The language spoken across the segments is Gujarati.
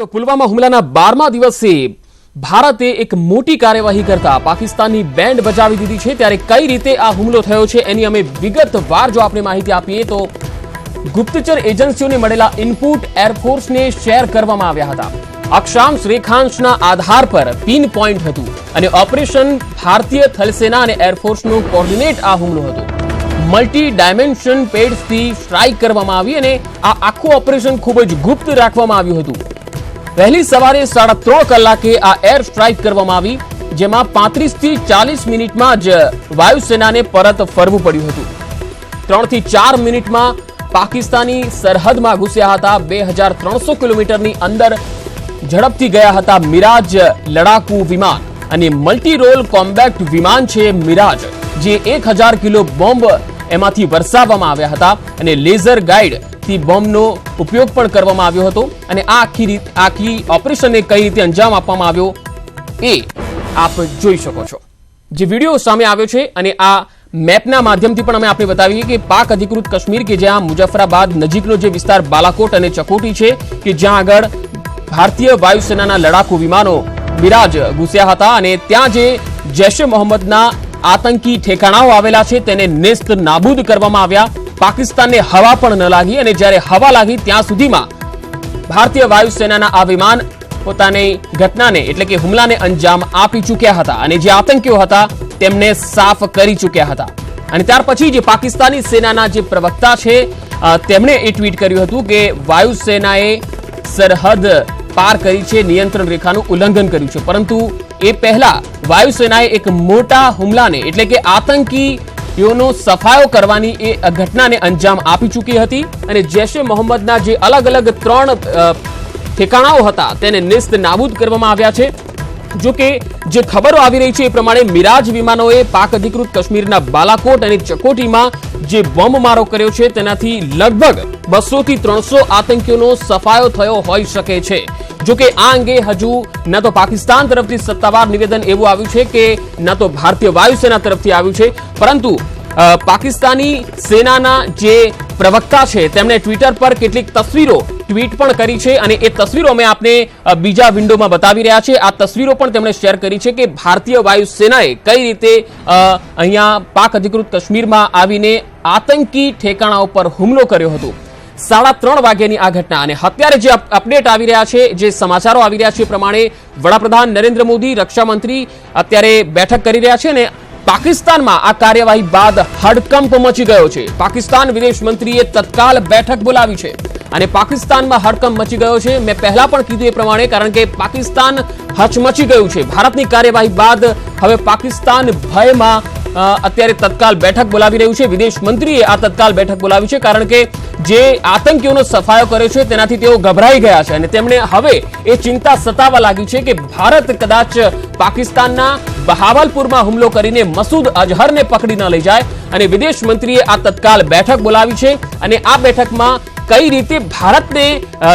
તો પુલવામા હુમલાના 12મા દિવસે ભારતે એક મોટી કાર્યવાહી કરતા પાકિસ્તાનની બેન્ડ બજાવી દીધી છે। ત્યારે કઈ રીતે આ હુમલો થયો છે એની અમે વિગતવાર જો આપણે માહિતી આપીએ તો ગુપ્તચર એજન્સીઓને મળેલા ઇનપુટ એરફોર્સને શેર કરવામાં આવ્યા હતા। અક્ષાંશ રેખાંશના આધાર પર પિન પોઈન્ટ હતું અને ઓપરેશન ભારતીય થલસેના અને એરફોર્સનો કોઓર્ડિનેટ આ હુમલો હતો। મલ્ટી ડાયમેન્શન પેડ્સથી સ્ટ્રાઇક કરવામાં આવી અને આ આખું ઓપરેશન ખૂબ જ ગુપ્ત રાખવામાં આવ્યું હતું। વહેલી સવારે 3:30 કલાકે આ એર સ્ટ્રાઇક કરવામાં આવી, જેમાં 35 થી 40 મિનિટમાં જ વાયુસેનાને પરત ફરવું પડ્યું હતું। 3 થી 4 મિનિટમાં પાકિસ્તાની સરહદમાં ઘૂસ્યા હતા। 2300 કિલોમીટરની અંદર ઝડપથી ગયા હતા મિરાજ લડાકુ વિમાન અને મલ્ટી રોલ કોમ્બેક્ટ વિમાન છે મિરાજ, જે 1000 કિલો બોમ્બ એમાંથી વરસાવવામાં આવ્યા હતા અને લેઝર ગાઈડ થી બોમ્બનો ઉપયોગ પણ કરવામાં આવ્યો હતો। અને આ આખી ઓપરેશનને કઈ રીતે અંજામ આપવામાં આવ્યો એ આપ જોઈ શકો છો। જે વિડીયો સામે આવ્યો છે અને આ મેપના માધ્યમથી પણ અમે આપણે બતાવીએ કે પાક અધિકૃત કાશ્મીર કે જ્યાં મુઝફ્ફરાબાદ નજીકનો જે વિસ્તાર બાલાકોટ અને ચકોટી છે કે જ્યાં આગળ ભારતીય વાયુસેનાના લડાકુ વિમાનો મિરાજ ઘૂસ્યા હતા અને ત્યાં જે જૈશ-એ મોહમ્મદના આતંકી ઠેકાણાઓ આવેલા છે તેને નેસ્ત નાબૂદ કરવામાં આવ્યા। પાકિસ્તાનને હવા પણ ન લાગી અને જ્યારે હવા લાગી ત્યાં સુધીમાં ભારતીય વાયુસેનાના આ વિમાન પોતાની ઘટનાને એટલે કે હુમલાને અંજામ આપી ચૂક્યા હતા અને જે આતંકીઓ હતા તેમને સાફ કરી ચૂક્યા હતા। અને ત્યાર પછી જે પાકિસ્તાની સેનાના જે પ્રવક્તા છે તેમણે એ ટ્વીટ કર્યું હતું કે વાયુસેનાએ સરહદ પાર કરી છે, નિયંત્રણ રેખાનું ઉલ્લંઘન કર્યું છે, પરંતુ એ પહેલા વાયુસેનાએ એક મોટા હુમલાને એટલે કે આતંકીઓનો સફાયો કરવાની એ ઘટનાને અંજામ આપી ચૂકી હતી અને જૈશ-એ મોહમ્મદના જે અલગ અલગ 3 ઠેકાણાઓ હતા તેને નેસ્ત નાબૂદ કરવામાં આવ્યા છે। જો કે જે ખબરો આવી રહી છે એ પ્રમાણે મિરાજ વિમાનોએ પાક અધિકૃત કાશ્મીરના બાલાકોટ અને ચકોટીમાં જે બોમ્બમારો કર્યો છે તેનાથી લગભગ 200 થી 300 આતંકીઓનો સફાયો થયો હોઈ શકે છે। જો કે આ અંગે હજુ ન તો પાકિસ્તાન તરફથી સત્તાવાર નિવેદન એવું આવ્યું છે કે ન તો ભારતીય વાયુસેના તરફથી આવ્યું છે, પરંતુ પાકિસ્તાની સેનાના જે પ્રવક્તા છે તેમણે ટ્વિટર પર કેટલીક તસવીરો ટ્વીટ પણ કરી છે અને એ તસવીરો અમે આપને બીજા વિન્ડોમાં બતાવી રહ્યા છે। આ તસવીરો પણ તેમણે શેર કરી છે કે ભારતીય વાયુસેનાએ કઈ રીતે અહીંયા પાક અધિકૃત કાશ્મીરમાં આવીને આતંકી ઠેકાણાઓ પર હુમલો કર્યો હતો। 3:30 વાગ્યાની આ ઘટના અને અત્યારે જે અપડેટ આવી રહ્યા છે, જે સમાચારો આવી રહ્યા છે પ્રમાણે વડાપ્રધાન નરેન્દ્ર મોદી, રક્ષામંત્રી અત્યારે બેઠક કરી રહ્યા છે અને પાકિસ્તાનમાં આ કાર્યવાહી બાદ હડકંપ મચી ગયો છે। પાકિસ્તાન વિદેશ મંત્રીએ તત્કાલ બેઠક બોલાવી છે અને પાકિસ્તાનમાં હડકંપ મચી ગયો છે। મેં પહેલા પણ કીધું એ પ્રમાણે, કારણ કે પાકિસ્તાન હચમચી ગયું છે ભારતની કાર્યવાહી બાદ। હવે પાકિસ્તાન ભયમાં અત્યારે તત્કાલ બેઠક બોલાવી રહ્યું છે। વિદેશ મંત્રીએ આ તત્કાલ બેઠક બોલાવી છે કારણ કે જે આતંકીઓનો સફાયો કર્યો છે તેનાથી તેઓ ગભરાઈ ગયા છે અને તેમણે હવે એ ચિંતા સતાવવા લાગી છે કે ભારત કદાચ પાકિસ્તાનના બહાવલપુરમાં હુમલો કરીને મસૂદ અઝહરને પકડી ન લઈ જાય અને વિદેશ મંત્રીએ આ તત્કાલ બેઠક બોલાવી છે અને આ બેઠકમાં કઈ રીતે ભારતને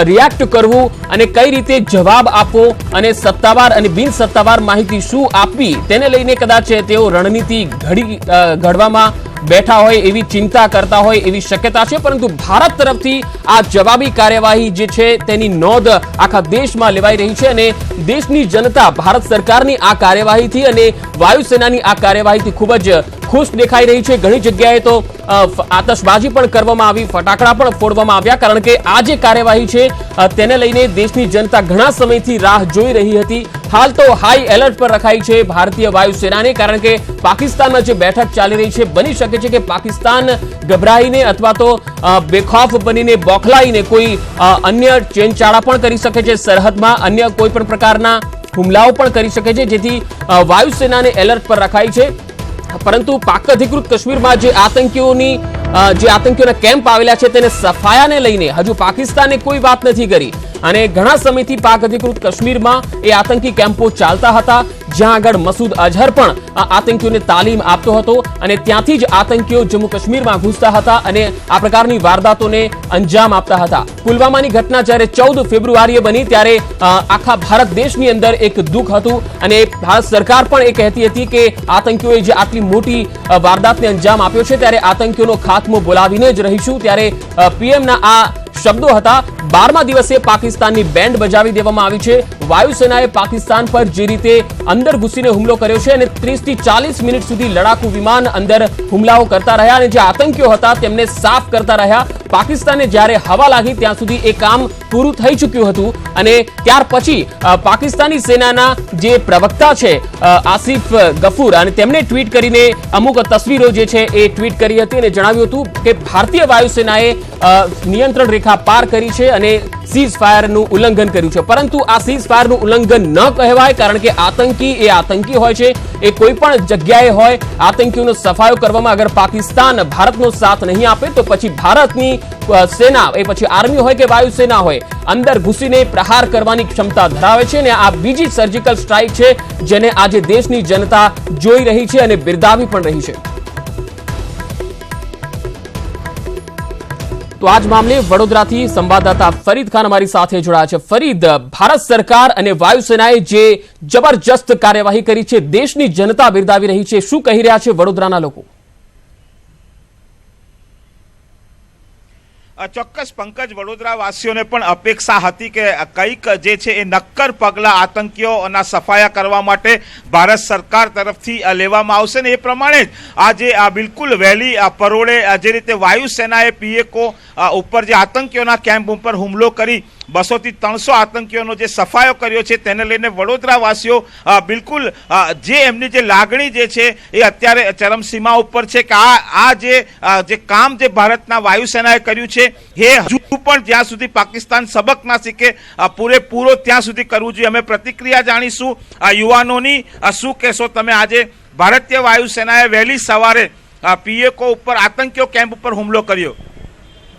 રિએક્ટ કરવું અને કઈ રીતે જવાબ આપવો અને સત્તાવાર અને બિન સત્તાવાર માહિતી શું આપવી તેને લઈને કદાચ તેઓ રણનીતિ ઘડવામાં બેઠા હોય એવી ચિંતા કરતા હોય એવી શક્યતા છે। પરંતુ ભારત તરફથી આ જવાબી કાર્યવાહી જે છે તેની નોંધ આખા દેશમાં લેવાઈ રહી છે અને દેશની જનતા ભારત સરકારની આ કાર્યવાહીથી અને વાયુસેનાની આ કાર્યવાહીથી ખૂબ જ ખુશ દેખાઈ રહી છે। ઘણી જગ્યાએ તો આતશબાજી પણ કરવામાં આવી, ફટાકડા પણ ફોડવામાં આવ્યા, કારણ કે આ જે કાર્યવાહી છે તેને લઈને દેશની જનતા ઘણા સમયથી રાહ જોઈ રહી હતી। હાલ તો હાઈ એલર્ટ પર રખાઈ છે ભારતીય વાયુસેનાને, કારણ કે પાકિસ્તાનમાં જે બેઠક ચાલી રહી છે બની શકે છે કે પાકિસ્તાન ગભરાઈને અથવા તો બેખૌફ બનીને બોખલાઈને કોઈ અન્ય ચેનચાળા પણ કરી શકે છે, સરહદમાં અન્ય કોઈ પણ પ્રકારના હુમલાઓ પણ કરી શકે છે, જેથી વાયુસેનાને એલર્ટ પર રખાઈ છે। પરંતુ પાક અધિકૃત કાશ્મીરમાં જે આતંકીઓના કેમ્પ આવેલા છે તેને સફાયાને લઈને હજુ પાકિસ્તાને કોઈ વાત નથી કરી અને ઘણા સમયથી પાક અધિકૃત કાશ્મીરમાં એ આતંકી કેમ્પો ચાલતા હતા, જ્યાં આગળ મસૂદ અઝહર પણ આતંકીઓને તાલીમ આપતો હતો અને ત્યાંથી જ આતંકીઓ જમ્મુ કાશ્મીરમાં ઘૂસતા હતા અને આ પ્રકારની વારદાતોને અંજામ આપતા હતા। પુલવામાની ઘટના જ્યારે 14 ફેબ્રુઆરીએ બની ત્યારે આખા ભારત દેશની અંદર એક દુઃખ હતું અને ભારત સરકાર પણ એ કહેતી હતી કે આતંકીઓએ જે આટલી મોટી વારદાતને અંજામ આપ્યો છે ત્યારે આતંકીઓનો ખાત્મો બોલાવીને જ રહીશું। ત્યારે પીએમના આ શબ્દો હતા। 12મા દિવસે પાકિસ્તાનની બેન્ડ બજાવી દેવામાં આવી છે। વાયુસેનાએ પાકિસ્તાન પર જે રીતે અંદર ઘૂસીને હુમલો કર્યો છે અને 30 થી 40 મિનિટ સુધી લડાકુ વિમાન અંદર હુમલાઓ કરતા રહ્યા અને જે આતંકીઓ હતા તેમને સાફ કરતા રહ્યા। પાકિસ્તાને જ્યારે હવા લાગી ત્યાં સુધી એ કામ પૂરું થઈ ચૂક્યું હતું અને ત્યાર પછી પાકિસ્તાની સેનાના જે પ્રવક્તા છે આસિફ ગફૂર અને તેમણે ટ્વીટ કરીને અમુક તસવીરો જે છે એ ટ્વીટ કરી હતી અને જણાવ્યું હતું કે ભારતીય વાયુસેનાએ નિયંત્રણ રેખા પાર કરી છે અને સીઝ ફાયરનું ઉલ્લંઘન કર્યું છે। પરંતુ આ સીઝ ફાયરનું ઉલ્લંઘન ન કહેવાય કારણ કે આતંકી એ આતંકી હોય છે। એ કોઈ પણ જગ્યાએ હોય આતંકીઓનો સફાયો કરવામાં અગર પાકિસ્તાન ભારતનો સાથ નહીં આપે તો પછી ભારતની સેના એ પછી આર્મી હોય કે વાયુસેના હોય અંદર ઘૂસીને પ્રહાર કરવાની ક્ષમતા ધરાવે છે અને આ બીજી સર્જિકલ સ્ટ્રાઇક છે જેને આજે દેશની જનતા જોઈ રહી છે અને બિરદાવી પણ રહી છે। તો આજ મામલે વડોદરાથી સંવાદદાતા ફરીદ ખાન અમારી સાથે જોડાયા છે। ફરીદ, ભારત સરકાર અને વાયુસેનાએ જે જબરજસ્ત કાર્યવાહી કરી છે દેશની જનતા બિરદાવી રહી છે, શું કહી રહ્યા છે વડોદરાના લોકો? ચોક્કસ પંકજ, વડોદરાવાસીઓને પણ અપેક્ષા હતી કે કંઈક જે છે એ નક્કર પગલાં આતંકીઓના સફાયા કરવા માટે ભારત સરકાર તરફથી લેવામાં આવશે ને એ પ્રમાણે જ આજે બિલકુલ વહેલી પરોળે જે રીતે વાયુસેનાએ પીએકો ઉપર જે આતંકીઓના કેમ્પ ઉપર હુમલો કરી 200 થી 300 આતંકીઓનો જે સફાયો કર્યો છે તેને લઈને વડોદરાવાસીઓ બિલકુલ જે એમની જે લાગણી જે છે એ અત્યારે ચરમસીમા ઉપર છે કે આ જે કામ જે ભારતના વાયુસેનાએ કર્યું છે એ હજુ પણ જ્યાં સુધી પાકિસ્તાન સબક ના શીખે પૂરેપૂરો ત્યાં સુધી કરવું જોઈએ। અમે પ્રતિક્રિયા જાણીશું યુવાનોની। શું કહેશો તમે? આજે ભારતીય વાયુસેનાએ વહેલી સવારે પીએકો ઉપર આતંકીઓ કેમ્પ ઉપર હુમલો કર્યો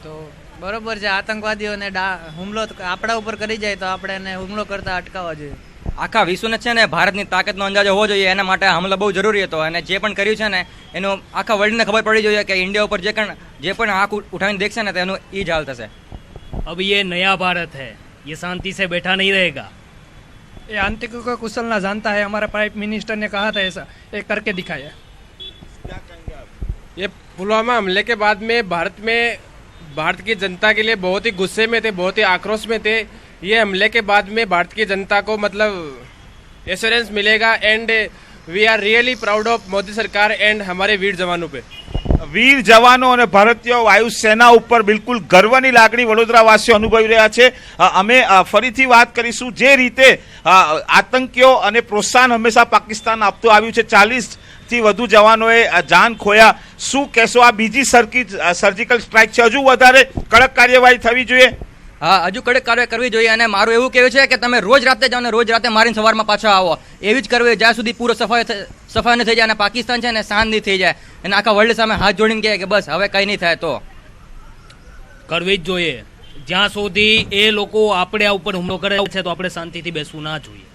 તો બરોબર છે। આતંકવાદીઓને હુમલો આપણા ઉપર કરી જાય તો આપણે એને હુમલો કરતા અટકાવવા જોઈએ। આખા વિશ્વને છે ને ભારતની તાકાતનો અંદાજો હોવો જોઈએ, એના માટે હુમલો બહુ જરૂરી હતો અને જે પણ કર્યું છે ને એનું આખા વર્લ્ડને ખબર પડી જોઈએ કે ઇન્ડિયા ઉપર જે પણ આંખ ઉઠાવીને દેખશે ને તો એનું એ જ હાલ થશે। अब ये नया भारत है, ये शांति से बैठा नहीं रहेगा। ये आतंकियों को कुशलना जानता है, हमारा प्राइम मिनिस्टर ने कहा था ऐसा, ये करके दिखाया। ये पुलवामा हमले के बाद में भारत की जनता के लिए बहुत ही गुस्से में थे, बहुत ही आक्रोश में थे। ये हमले के बाद में भारत की जनता को मतलब एश्योरेंस मिलेगा and we are really proud of Modi सरकार एंड हमारे वीर जवानों पे। વીર જવાનો અને ભારતીય વાયુસેના ઉપર બિલકુલ ગર્વની લાગણી વડોદરાવાસીઓ અનુભવી રહ્યા છે। અમે ફરીથી વાત કરીશું જે રીતે આતંકીઓ અને પ્રોત્સાહન હંમેશા પાકિસ્તાન આપતું આવ્યું છે। 40 થી વધુ જવાનોએ જાન ખોયા। શું કહેશો? આ બીજી સર્જિકલ સ્ટ્રાઇક છે, હજુ વધારે કડક કાર્યવાહી થવી જોઈએ? હા, હજુ કડક કાર્યવાહી કરવી જોઈએ અને મારું એવું કહેવું છે કે તમે રોજ રાતે જાઓ ને રોજ રાતે મારીને સવારમાં પાછા આવો, એવી જ કરવી જ્યાં સુધી પૂરો સફાઈ ન થઈ જાય અને પાકિસ્તાન છે ને શાંત નહીં થઈ જાય અને આખા વર્લ્ડ સામે હાથ જોડીને કહે કે બસ હવે કંઈ નહીં થાય તો કરવી જ જોઈએ। જ્યાં સુધી એ લોકો આપણે ઉપર હુમલો કરે છે તો આપણે શાંતિથી બેસવું ના જોઈએ।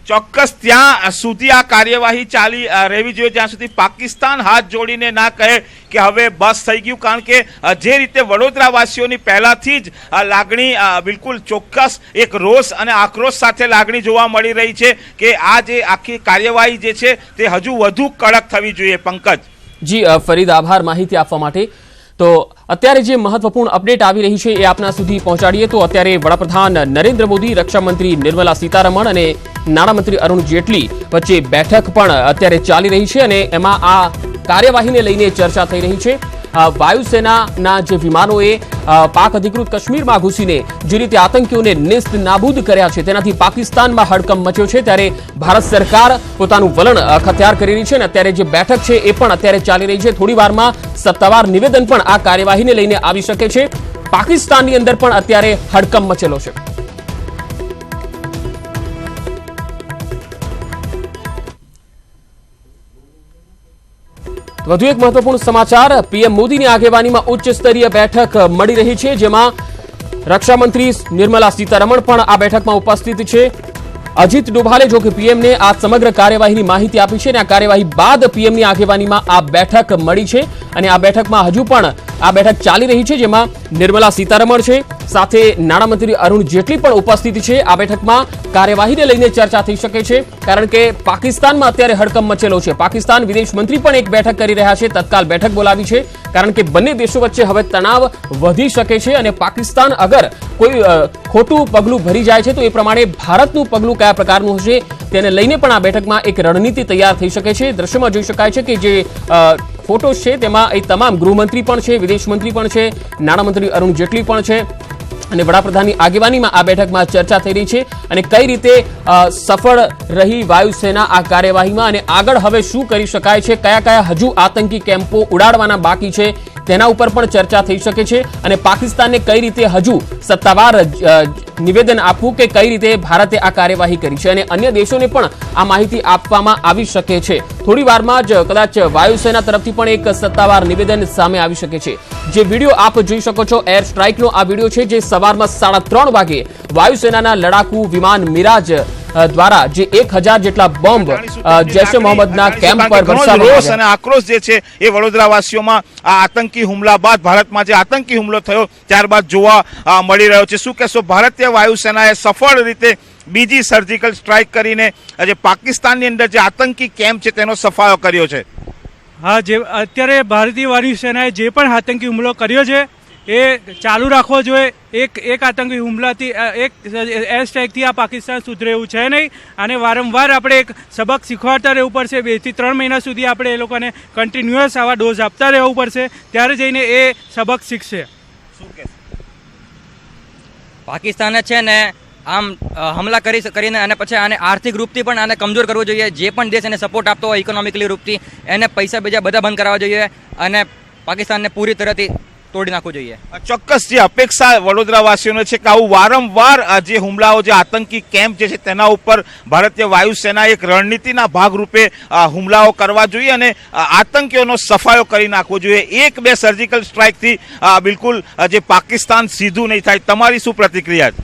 ચોક્કસ ત્યાં સુધી આ કાર્યવાહી ચાલી રહેવી જોઈએ જ્યાં સુધી પાકિસ્તાન હાથ જોડીને ના કહે કે હવે બસ થઈ ગયું। કારણ કે જે રીતે વડોદરાવાસીઓની પહેલાથી જ લાગણી બિલકુલ ચોક્કસ એક રોષ અને આક્રોશ સાથે લાગણી જોવા મળી રહી છે કે આ જે આખી કાર્યવાહી જે છે તે હજુ વધુ કડક થવી જોઈએ। પંકજ જી ફરીદ, આભાર માહિતી આપવા માટે। તો અત્યારે જે મહત્વપૂર્ણ અપડેટ આવી રહી છે એ આપના સુધી પહોંચાડીએ તો અત્યારે વડાપ્રધાન નરેન્દ્ર મોદી, રક્ષામંત્રી નિર્મલા સીતારમણ અને નાણામંત્રી અરુણ જેટલી વચ્ચે બેઠક પણ અત્યારે ચાલી રહી છે અને એમાં આ કાર્યવાહીને લઈને ચર્ચા થઈ રહી છે। વાયુસેનાના જે વિમાનોએ પાક અધિકૃત કાશ્મીરમાં ઘૂસીને જે રીતે આતંકીઓને નેસ્ત નાબૂદ કર્યા છે તેનાથી પાકિસ્તાનમાં હડકંપ મચ્યો છે ત્યારે ભારત સરકાર પોતાનું વલણ અખત્યાર કરી રહી છે અને અત્યારે જે બેઠક છે એ પણ અત્યારે ચાલી રહી છે। થોડી વારમાં સત્તાવાર નિવેદન પણ આ કાર્યવાહીને લઈને આવી શકે છે। પાકિસ્તાનની અંદર પણ અત્યારે હડકંપ મચેલો છે। વધુ એક મહત્વપૂર્ણ સમાચાર, પીએમ મોદીની આગેવાનીમાં ઉચ્ચ સ્તરીય બેઠક મળી રહી છે જેમાં રક્ષામંત્રી નિર્મલા સીતારમણ પણ આ બેઠકમાં ઉપસ્થિત છે। અજીત ડોભાલે જો કે પીએમને આ સમગ્ર કાર્યવાહીની માહિતી આપી છે અને આ કાર્યવાહી બાદ પીએમની આગેવાનીમાં આ બેઠક મળી છે અને આ બેઠકમાં હજુ પણ આ બેઠક ચાલી રહી છે જેમાં નિર્મલા સીતારમણ છે, સાથે નાણામંત્રી અરુણ જેટલી પણ ઉપસ્થિત છે। આ બેઠકમાં કાર્યવાહીને લઈને ચર્ચા થઈ શકે છે કારણ કે પાકિસ્તાનમાં અત્યારે હડકંપ મચેલો છે। પાકિસ્તાન વિદેશ મંત્રી પણ એક બેઠક કરી રહ્યા છે, તત્કાલ બેઠક બોલાવી છે કારણ કે બંને દેશો વચ્ચે હવે તણાવ વધી શકે છે અને પાકિસ્તાન અગર કોઈ ખોટું પગલું ભરી જાય છે તો એ પ્રમાણે ભારતનું પગલું કયા પ્રકારનું હશે તેને લઈને પણ આ બેઠકમાં એક રણનીતિ તૈયાર થઈ શકે છે. દ્રશ્યમાં જોઈ શકાય છે કે જે ફોટોસ છે તેમાં એ તમામ ગૃહમંત્રી પણ છે, વિદેશ મંત્રી પણ છે, નાણામંત્રી અરુણ જેટલી પણ છે અને વડાપ્રધાનની આગેવાનીમાં આ બેઠકમાં ચર્ચા થઈ રહી છે અને કઈ રીતે સફળ રહી વાયુસેના આ કાર્યવાહીમાં અને આગળ હવે શું કરી શકાય છે, કયા કયા હજુ આતંકી કેમ્પો ઉડાડવાના બાકી છે તેના ઉપર પણ ચર્ચા થઈ શકે છે અને પાકિસ્તાનને કઈ રીતે હજુ સત્તાવાર નિવેદન આપવું કે કઈ રીતે ભારતે આ કાર્યવાહી કરી છે અને અન્ય દેશોને પણ આ માહિતી આપવામાં આવી શકે છે. થોડી વારમાં જ કદાચ વાયુસેના તરફથી પણ એક સત્તાવાર નિવેદન સામે આવી શકે છે. જે વિડીયો આપ જોઈ શકો છો એર સ્ટ્રાઇકનો આ વિડીયો છે જે સવારમાં 3:30 વાગે વાયુસેનાના લડાકુ વિમાન મિરાજ દ્વારા જે 1000 જેટલા બોમ્બ જૈશ મોહમ્મદના કેમ્પ પર વરસાવ્યા અને આક્રોશ જે છે એ વડોદરાવાસીઓમાં આ આતંકી હુમલા બાદ ભારતમાં જે આતંકી હુમલો થયો ત્યારબાદ જોવા મળી રહ્યો છે. શું કહેશો, ભારતીય વાયુસેનાએ સફળ રીતે બીજી સર્જિકલ સ્ટ્રાઇક કરીને જે પાકિસ્તાનની અંદર જે આતંકી કેમ્પ છે તેનો સફાયો કર્યો છે? હા, જે અત્યારે ભારતીય વાયુસેનાએ જે પણ આતંકી હુમલો કર્યો છે એ ચાલુ રાખવો જોઈએ. એક આતંકી હુમલાથી એક એર સ્ટ્રાઇકથી આ પાકિસ્તાન સુધરે એવું છે નહીં અને વારંવાર આપણે એક સબક શીખવાડતા રહેવું પડશે. 2 થી 3 મહિના સુધી આપણે એ લોકોને કન્ટિન્યુઅસ આવા ડોઝ આપતા રહેવું પડશે, ત્યારે જઈને એ સબક શીખશે. પાકિસ્તાને છે ને આમ હમલા કરીને અને પછી આને આર્થિક રૂપથી પણ આને કમજોર કરવો જોઈએ. જે પણ દેશ એને સપોર્ટ આપતો હોય ઇકોનોમિકલી રૂપથી એને પૈસા બીજા બધા બંધ કરાવવા જોઈએ અને પાકિસ્તાનને પૂરી તરહથી તોડી નાખવું જોઈએ. ચોક્કસ જે અપેક્ષા વડોદરાવાસીઓને છે કે આવું વારંવાર જે હુમલાઓ જે આતંકી કેમ્પ જે છે તેના ઉપર ભારતીય વાયુસેના એક રણનીતિના ભાગરૂપે હુમલાઓ કરવા જોઈએ અને આતંકીઓનો સફાયો કરી નાખવો જોઈએ. 1-2 સર્જિકલ સ્ટ્રાઇકથી બિલકુલ જે પાકિસ્તાન સીધું નહીં થાય. તમારી શું પ્રતિક્રિયા છે?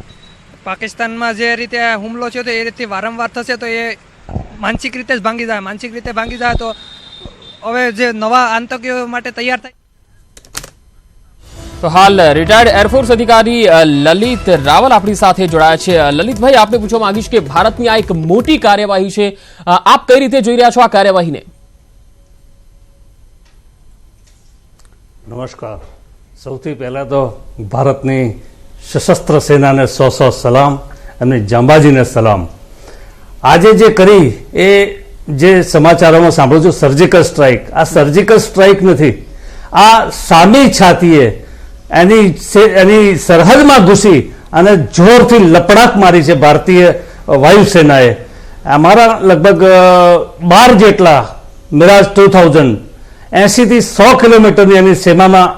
પાકિસ્તાનમાં જે રીતે હુમલો છે તો એ રીતે વારંવાર થશે તો એ માનસિક રીતે જ ભાંગી જાય. માનસિક રીતે ભાંગી જાય તો હવે જે નવા આતંકીઓ માટે તૈયાર થાય. તો હાલ રિટાયર્ડ એરફોર્સ અધિકારી લલિત રાવલ આપણી સાથે જોડાયા છે. લલિતભાઈ, આપને પૂછવા માંગીશ કે ભારતની આ એક મોટી કાર્યવાહી છે, આપ કઈ રીતે જોઈ રહ્યા છો આ કાર્યવાહીને? નમસ્કાર. સૌથી પહેલા તો ભારતની સશસ્ત્ર સેનાને 100 સલામ અને જાંબાજીને સલામ. આજે જે કરી એ જે સમાચારોમાં સાંભળું છું સર્જિકલ સ્ટ્રાઇક, આ સર્જિકલ સ્ટ્રાઇક નથી, આ સામી છાતીએ એની સરહદમાં ઘૂસી અને જોરથી લપડાક મારી છે ભારતીય વાયુસેનાએ. અમારા લગભગ 12 જેટલા મિરાજ 2000 80 થી 100 કિલોમીટરની એની સીમામાં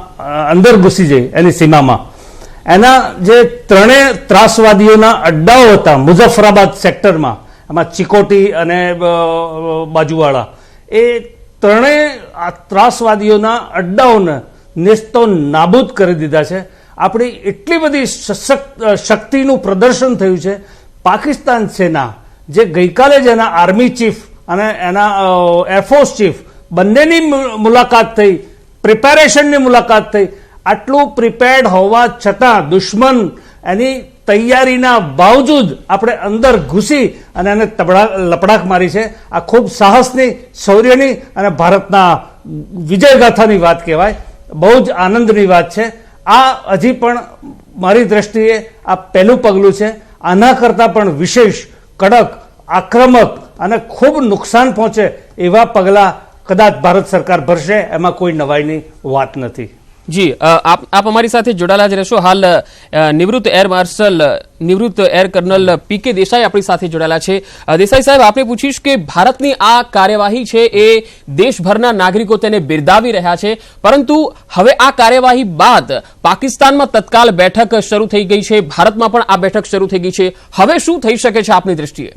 અંદર ઘૂસી જઈ એની સીમામાં. એના જે 3 ત્રાસવાદીઓના અડ્ડાઓ હતા મુઝફ્ફરાબાદ સેક્ટરમાં, એમાં ચિકોટી અને બાજુવાળા, એ 3 ત્રાસવાદીઓના અડ્ડાઓને નેસ્તો નાબૂદ કરી દીધા છે. આપણી એટલી બધી શક્તિનું પ્રદર્શન થયું છે. પાકિસ્તાન સેના જે ગઈકાલે જ એના આર્મી ચીફ અને એના એરફોર્સ ચીફ બંનેની મુલાકાત થઈ, પ્રિપેરેશનની મુલાકાત થઈ, આટલું પ્રિપેર્ડ હોવા છતાં દુશ્મન એની તૈયારીના બાવજૂદ આપણે અંદર ઘૂસી અને એને લપડાક મારી છે. આ ખૂબ સાહસની, શૌર્યની અને ભારતના વિજયગાથાની વાત કહેવાય. બહુ જ આનંદની વાત છે. આ હજી પણ મારી દ્રષ્ટિએ આ પહેલું પગલું છે. આના કરતાં પણ વિશેષ, કડક, આક્રમક અને ખૂબ નુકસાન પહોંચે એવા પગલાં કદાચ ભારત સરકાર ભરશે, એમાં કોઈ નવાઈની વાત નથી. જી, આપ અમારી સાથે જોડાયેલા જ રહેશો. હાલ નિવૃત્ત એર માર્શલ, નિવૃત્ત એર કર્નલ પીકે દેસાઈ આપણી સાથે જોડાયેલા છે. દેસાઈ સાહેબ, આપને પૂછીશ કે ભારતની આ કાર્યવાહી છે એ દેશભરના નાગરિકો તેને બિરદાવી રહ્યા છે, પરંતુ હવે આ કાર્યવાહી બાદ પાકિસ્તાનમાં તત્કાલ બેઠક શરૂ થઈ ગઈ છે, ભારતમાં પણ આ બેઠક શરૂ થઈ ગઈ છે. હવે શું થઈ શકે છે આપની દ્રષ્ટિએ?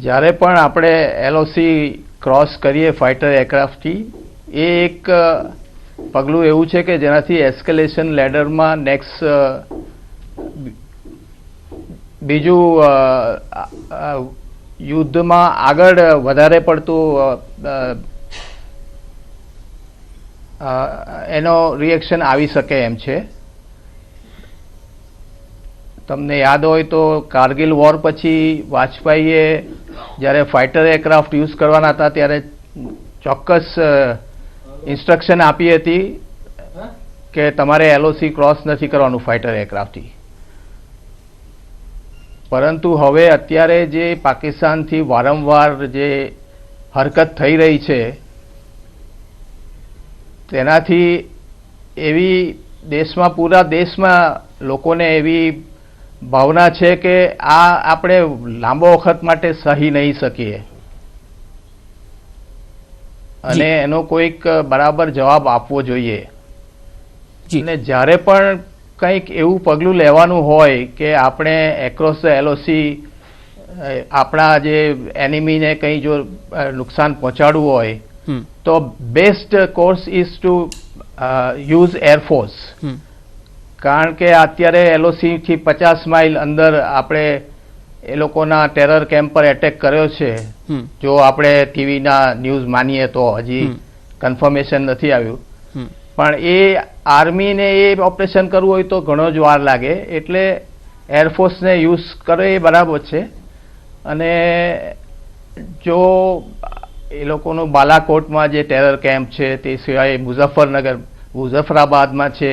જ્યારે પણ આપણે એલઓસી ક્રોસ કરીએ ફાઇટર એરક્રાફ્ટથી, એ એક પગલું એવું છે કે જેનાથી એસ્કેલેશન લેડરમાં નેક્સ્ટ બીજું યુદ્ધમાં આગળ વધારે પડતું એનો રિએક્શન આવી શકે એમ છે. તમને યાદ હોય તો કારગિલ વોર પછી વાજપેયીએ જ્યારે ફાઇટર એરક્રાફ્ટ યુઝ કરવાના હતા ત્યારે ચોક્કસ ઇન્સ્ટ્રક્શન આપી હતી કે તમારે LOC ક્રોસ નથી કરવાનું ફાઇટર એરક્રાફ્ટથી. પરંતુ હવે અત્યારે જે પાકિસ્તાનથી વારંવાર જે હરકત થઈ રહી છે તેનાથી એવી દેશમાં, પૂરા દેશમાં લોકોને એવી ભાવના છે કે આ આપણે લાંબો વખત માટે સહી નહીં શકીએ અને એનો કોઈક બરાબર જવાબ આપવો જોઈએ. અને જ્યારે પણ કંઈક એવું પગલું લેવાનું હોય કે આપણે એક્રોસ ધ LOC આપણા જે એનિમીને કંઈ જો નુકસાન પહોંચાડવું હોય તો best course is to use air force. કારણ કે અત્યારે LOC થી 50 માઇલ અંદર આપણે એ લોકોના ટેરર કેમ્પ પર એટેક કર્યો છે. જો આપણે ટીવીના ન્યૂઝ માનીએ તો, હજી કન્ફર્મેશન નથી આવ્યું, પણ એ આર્મીને એ ઓપરેશન કરવું હોય તો ઘણો જ વાર લાગે. એટલે એરફોર્સને યુઝ કરે એ બરાબર છે. અને જો એ લોકોનું બાલાકોટમાં જે ટેરર કેમ્પ છે, તે સિવાય મુઝફ્ફરાબાદમાં છે,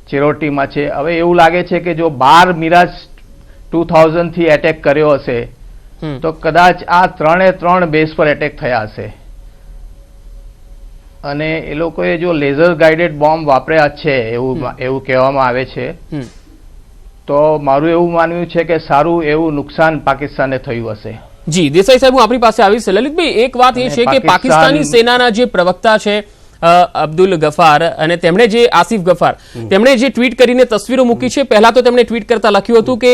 ચિરોટીમાં છે. હવે એવું લાગે છે કે જો 12 મિરાજ 2000 થી એટેક કર્યો હશે તો કદાચ આ 3 બેઝ પર એટેક થયા હશે. અને એ લોકોએ જો લેઝર ગાઇડેડ બોમ્બ વાપર્યા છે એવું કહેવામાં આવે છે. તો મારું એવું માનવું છે કે સારું એવું નુકસાન પાકિસ્તાનને થયું હશે. જી દેસાઈ સાહેબ, હું આપણી પાસે આવીશ. લલિતભાઈ, એક વાત એ છે કે પાકિસ્તાની સેનાના જે પ્રવક્તા છે અબ્દુલ ગફાર, અને તેમણે જે આસિફ ગફાર, તેમણે જે ટ્વીટ કરીને તસવીરો મૂકી છે, પહેલા તો તેમણે ટ્વીટ કરતા લખ્યું હતું કે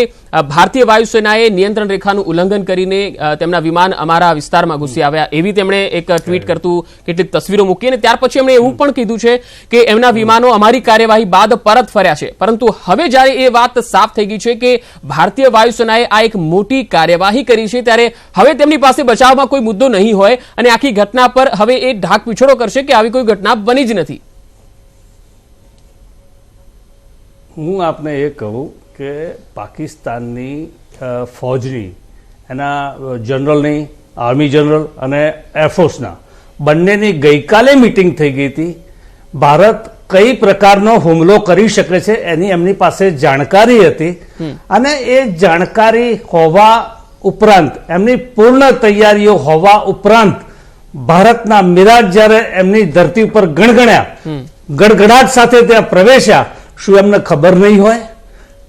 ભારતીય વાયુસેનાએ નિયંત્રણ રેખાનું ઉલ્લંઘન કરીને તેમના વિમાન અમારા વિસ્તારમાં ઘૂસી આવ્યા, એવી તેમણે એક ટ્વીટ કરતું કેટલીક તસવીરો મૂકી. અને ત્યાર પછી એમણે એવું પણ કીધું છે કે એમના વિમાનો અમારી કાર્યવાહી બાદ પરત ફર્યા છે. પરંતુ હવે જ્યારે એ વાત સાફ થઈ ગઈ છે કે ભારતીય વાયુસેનાએ આ એક મોટી કાર્યવાહી કરી છે, ત્યારે હવે તેમની પાસે બચાવમાં કોઈ મુદ્દો નહીં હોય અને આખી ઘટના પર હવે એ ઢાક પીછોડો કરશે કે આવી કોઈ ઘટના બની જ નથી. હું આપને એ કહું કે પાકિસ્તાનની ફૌજની, એના જનરલની, આર્મી જનરલ અને એરફોર્સના બંનેની ગઈકાલે મિટિંગ થઈ ગઈ હતી. ભારત કઈ પ્રકારનો હુમલો કરી શકે છે એની એમની પાસે જાણકારી હતી. અને એ જાણકારી હોવા ઉપરાંત, એમની પૂર્ણ તૈયારીઓ હોવા ઉપરાંત ભારતના મિરાજ જ્યારે એમની ધરતી ઉપર ગણગણ્યા, ગડગડાટ સાથે ત્યાં પ્રવેશ્યા, શું એમને ખબર નહીં હોય?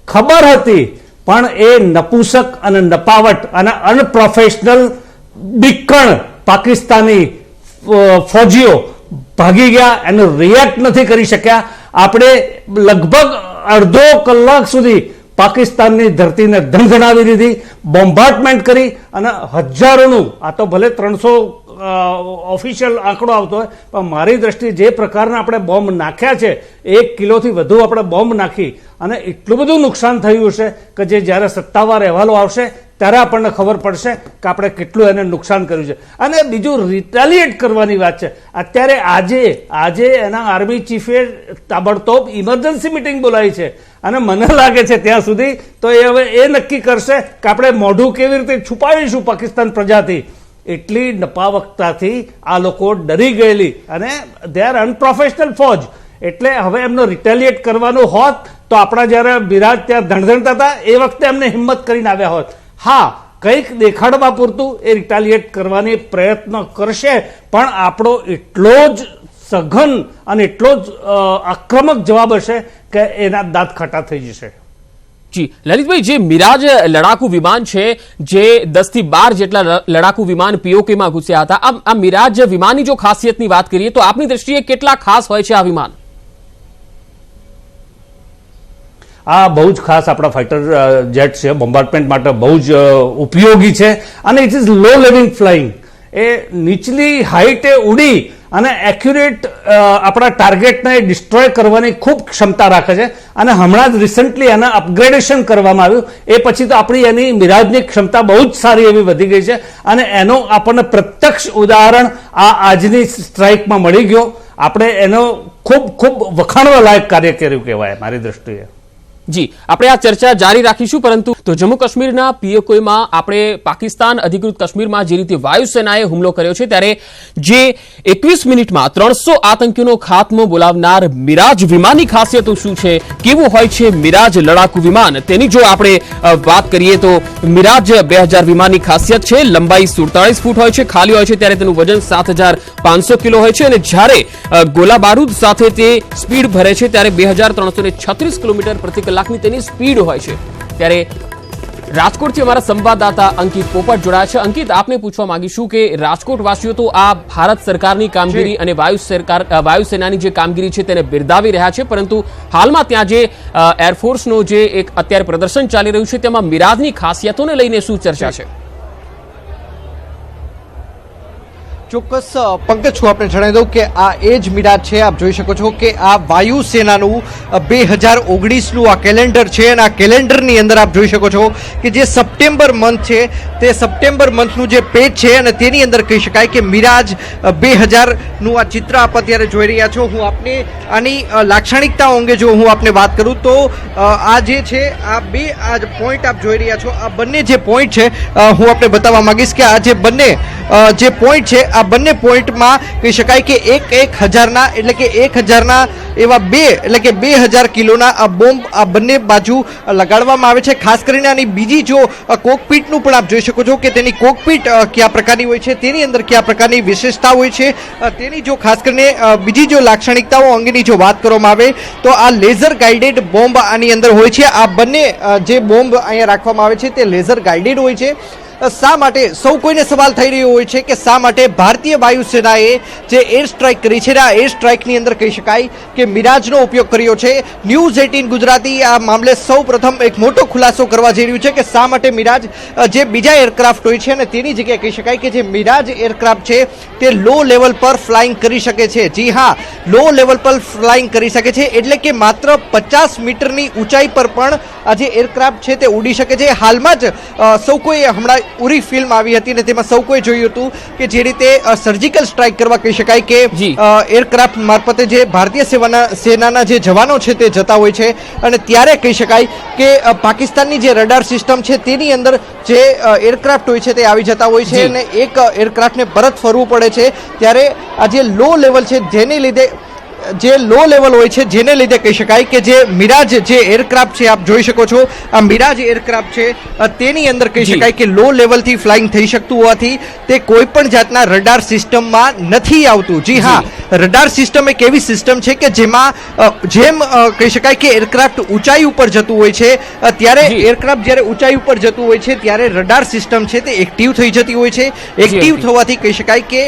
ખબર હતી, પણ એ નપુસક અને નપાવટ અને અનપ્રોફેશનલ બીકણ પાકિસ્તાની ફૌજીઓ ભાગી ગયા, એનું રિએક્ટ નથી કરી શક્યા. આપણે લગભગ અડધો કલાક સુધી પાકિસ્તાનની ધરતીને ધણધણાવી દીધી, બોમ્બાર્ડમેન્ટ કરી, અને હજારોનું, આ તો ભલે 300 ઓફિશિયલ આંકડો આવતો હોય, પણ મારી દ્રષ્ટિએ જે પ્રકારના આપણે બોમ્બ નાખ્યા છે, 1 કિલોથી વધુ આપણે બોમ્બ નાખી અને એટલું બધું નુકસાન થયું છે કે જે જ્યારે સત્તાવાર અહેવાલો આવશે ત્યારે આપણને ખબર પડશે કે આપણે કેટલું એને નુકસાન કર્યું છે. અને બીજું રિટાલિએટ કરવાની વાત છે. અત્યારે આજે એના આર્મી ચીફે તાબડતોબ ઇમરજન્સી મિટિંગ બોલાવી છે, અને મને લાગે છે ત્યાં સુધી તો એ હવે એ નક્કી કરશે કે આપણે મોઢું કેવી રીતે છુપાવીશું પાકિસ્તાન પ્રજાથી. એટલી નપાવકતાથી આ લોકો ડરી ગયેલી, અને દે આર અનપ્રોફેશનલ ફોજ. એટલે હવે એમનો રિટેલિએટ કરવાનું હોત તો આપણા જ્યારે બિરાજ ત્યાં ધણધણતા હતા એ વખતે એમને હિંમત કરીને આવ્યા હોત. હા, કંઈક દેખાડવા પૂરતું એ રિટેલિએટ કરવાની પ્રયત્ન કરશે, પણ આપણો એટલો જ સઘન અને એટલો જ આક્રમક જવાબ હશે કે એના દાંત ખટા થઈ જશે. જી લલિતભાઈ, જે મિરાજ લડાકુ વિમાન છે, જે 10 થી 12 જેટલા લડાકુ વિમાન પીઓકેમાં ઘૂસ્યા હતા, આ મિરાજ વિમાનની જો ખાસિયતની વાત કરીએ તો આપની દ્રષ્ટિએ કેટલા ખાસ હોય છે આ વિમાન? આ બહુ જ ખાસ આપણા ફાઇટર જેટ છે, બોમ્બાર્ડમેન્ટ માટે બહુ જ ઉપયોગી છે. અને ઇટ ઇઝ લો લેવિંગ ફ્લાઇંગ. એ નીચલી હાઇટે ઉડી અને એક્યુરેટ આપણા ટાર્ગેટને ડિસ્ટ્રોય કરવાની ખૂબ ક્ષમતા રાખે છે. અને હમણાં જ રિસન્ટલી એના અપગ્રેડેશન કરવામાં આવ્યું, એ પછી તો આપણી એની મિરાજની ક્ષમતા બહુ જ સારી એવી વધી ગઈ છે. અને એનો આપણને પ્રત્યક્ષ ઉદાહરણ આ આજની સ્ટ્રાઇકમાં મળી ગયો. આપણે એનો ખૂબ ખૂબ વખાણવા લાયક કાર્ય કર્યું કહેવાય મારી દ્રષ્ટિએ. જી, આપણે આ ચર્ચા જારી રાખીશું, પરંતુ તો જમ્મુ કાશ્મીરના પીઓકેમાં આપણે પાકિસ્તાન અધિકૃત કાશ્મીરમાં જે રીતે વાયુસેનાએ હુમલો કર્યો છે, ત્યારે જે 21 મિનિટમાં 300 આતંકીઓનો ખાત્મો બોલાવનાર મિરાજ વિમાનની ખાસિયતો શું છે, કેવું હોય છે મિરાજ લડાકુ વિમાન, તેની જો આપણે વાત કરીએ તો મિરાજ 2000 વિમાનની ખાસિયત છે, લંબાઈ 47 ફૂટ હોય છે, ખાલી હોય છે ત્યારે તેનું વજન 7500 કિલો હોય છે, અને જ્યારે ગોલા બારૂદ સાથે તે સ્પીડ ભરે છે ત્યારે 2336 કિલોમીટર પ્રતિ કલાકની તેની સ્પીડ હોય છે। ત્યારે રાજકોટથી અમારા સંવાદદાતા અંકિત પોપટ જોડાયા છે। અંકિત, આપને પૂછવા માંગીશું કે રાજકોટ વાસીઓ તો આ ભારત સરકારની કામગીરી અને વાયુસેનાની જે કામગીરી છે તેને બિરદાવી રહ્યા છે, પરંતુ હાલમાં ત્યાં જે એરફોર્સનો જે એક અત્યારે પ્રદર્શન ચાલી રહ્યું છે તેમાં મિરાજની ખાસિયતોને લઈને શું ચર્ચા છે? ચોક્કસ પંકજ, હું આપણે જણાવી દઉં કે આ એ જ મિરાજ છે। આપ જોઈ શકો છો કે આ વાયુસેનાનું 2019નું આ કેલેન્ડર છે, અને આ કેલેન્ડરની અંદર આપ જોઈ શકો છો કે જે સપ્ટેમ્બર મંથ છે તે સપ્ટેમ્બર મંથનું જે પેજ છે અને તેની અંદર કહી શકાય કે મિરાજ 2000નું આ ચિત્ર આપ અત્યારે જોઈ રહ્યા છો। હું આપને આની લાક્ષણિકતાઓ અંગે જો હું આપને વાત કરું તો આ જે છે આ પોઈન્ટ આપ જોઈ રહ્યા છો, આ બંને જે પોઈન્ટ છે હું આપને બતાવવા માંગીશ કે આ જે બંને જે પોઈન્ટ છે આ બંને પોઈન્ટમાં કહી શકાય કે 1000ના એટલે કે 1000ના એવા એટલે કે 2000 કિલોના આ બોમ્બ આ બંને બાજુ લગાડવામાં આવે છે। ખાસ કરીને આની બીજી જો કોકપીટનું પણ આપ જોઈ શકો છો કે તેની કોકપીટ કયા પ્રકારની હોય છે, તેની અંદર કયા પ્રકારની વિશેષતા હોય છે, તેની જો ખાસ કરીને બીજી જો લાક્ષણિકતાઓ અંગેની જો વાત કરવામાં આવે તો આ લેઝર ગાઇડેડ બોમ્બ આની અંદર હોય છે। આ બંને જે બોમ્બ અહીંયા રાખવામાં આવે છે તે લેઝર ગાઇડેડ હોય છે। શા માટે સૌ કોઈને સવાલ થઈ રહ્યો હોય છે કે શા માટે ભારતીય વાયુસેનાએ જે એર સ્ટ્રાઇક કરી છે, આ એર સ્ટ્રાઇકની અંદર કહી શકાય કે મિરાજનો ઉપયોગ કર્યો છે। ન્યૂઝ 18 ગુજરાતી આ મામલે સૌ પ્રથમ એક મોટો ખુલાસો કરવા જઈ રહ્યું છે કે શા માટે મિરાજ જે બીજા એરક્રાફ્ટ હોય છે અને તેની જગ્યાએ કહી શકાય કે જે મિરાજ એરક્રાફ્ટ છે તે લો લેવલ પર ફ્લાઇંગ કરી શકે છે। જી હા, લો લેવલ પર ફ્લાઇંગ કરી શકે છે, એટલે કે માત્ર 50 મીટરની ઊંચાઈ પર પણ આ જે એરક્રાફ્ટ છે તે ઉડી શકે છે। હાલમાં જ સૌ કોઈ હમણાં ઉરી ફિલ્મ આવી હતી અને તેમાં સૌ કોઈ જોયું હતું કે જે રીતે સર્જિકલ સ્ટ્રાઇક કરવા કહી શકાય કે એરક્રાફ્ટ મારફતે જે ભારતીય સેનાના જે જવાનો છે તે જતા હોય છે, અને ત્યારે કહી શકાય કે પાકિસ્તાનની જે રડાર સિસ્ટમ છે તેની અંદર જે એરક્રાફ્ટ હોય છે તે આવી જતા હોય છે અને એક એરક્રાફ્ટને પરત ફરવું પડે છે। ત્યારે આ જે લો લેવલ છે જેને લીધે જે લો લેવલ હોય છે જેને લીધે કહી શકાય કે જે મિરાજ જે એરક્રાફ્ટ છે આપ જોઈ શકો છો, આ મિરાજ એરક્રાફ્ટ છે તેની અંદર કહી શકાય કે લો લેવલથી ફ્લાઇંગ થઈ શકતું હોવાથી તે કોઈ પણ જાતના રડાર સિસ્ટમમાં નથી આવતું। જી હા, રડાર સિસ્ટમ એક એવી સિસ્ટમ છે કે જેમ કહી શકાય કે એરક્રાફ્ટ ઊંચાઈ ઉપર જતું હોય છે ત્યારે એરક્રાફ્ટ જ્યારે ઊંચાઈ ઉપર જતું હોય છે ત્યારે રડાર સિસ્ટમ છે તે એક્ટિવ થઈ જતી હોય છે। એક્ટિવ થવાથી કહી શકાય કે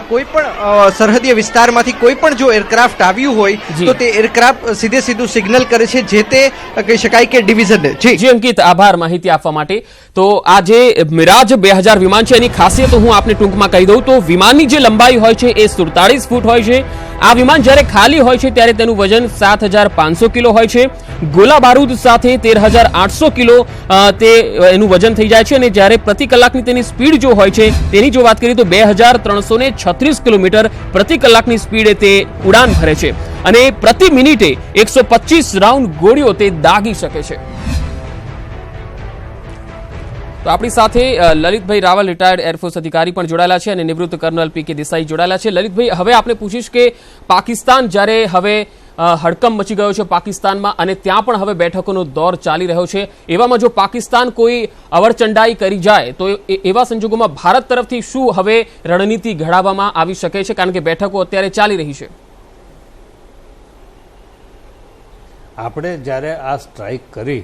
કોઈ પણ સરહદીય વિસ્તારમાંથી કોઈ પણ જો એરક્રાફ્ટ આવ્યું હોય તો તે એરક્રાફ્ટ સીધું સિગ્નલ કરે છે જે તે કહી શકાય કે ડિવિઝન। જી અંકિત, આભાર માહિતી આપવા માટે। તો આ જે મિરાજ 2000 વિમાન છે એની ખાસિયત હું આપને ટૂંકમાં કહી દઉં તો વિમાનની જે લંબાઈ હોય છે એ 47 ફૂટ હોય છે। આ વિમાન જ્યારે ખાલી હોય છે ત્યારે તેનું વજન 7500 કિલો હોય છે, ગોલા બારૂદ સાથે 13800 કિલો એનું વજન થઈ જાય છે, અને જ્યારે પ્રતિ કલાકની તેની સ્પીડ જો હોય છે તેની જો વાત કરીએ તો 2336 કિલોમીટર પ્રતિ કલાકની સ્પીડે તે ઉડાન ભરે છે, અને પ્રતિ મિનિટે 125 રાઉન્ડ ગોળીઓ તે દાગી શકે છે। તો આપણી સાથે લલિતભાઈ રાવલ, રિટાયર્ડ એરફોર્સ અધિકારી પણ જોડાયેલા છે, અને નિવૃત્ત કર્નલ પી.કે. દેસાઈ જોડાયેલા છે। લલિતભાઈ, હવે આપણે પૂછીશ કે પાકિસ્તાન જ્યારે હવે હડકંપ મચી ગયો છે પાકિસ્તાનમાં, અને ત્યાં પણ હવે બેઠકોનો દોર ચાલી રહ્યો છે, એવામાં જો પાકિસ્તાન કોઈ અવરચંડાઈ કરી જાય તો એવા સંજોગોમાં ભારત તરફથી શું હવે રણનીતિ ઘડાવવામાં આવી શકે છે, કારણ કે બેઠકો અત્યારે ચાલી રહી છે? આપણે જ્યારે આ સ્ટ્રાઇક કરી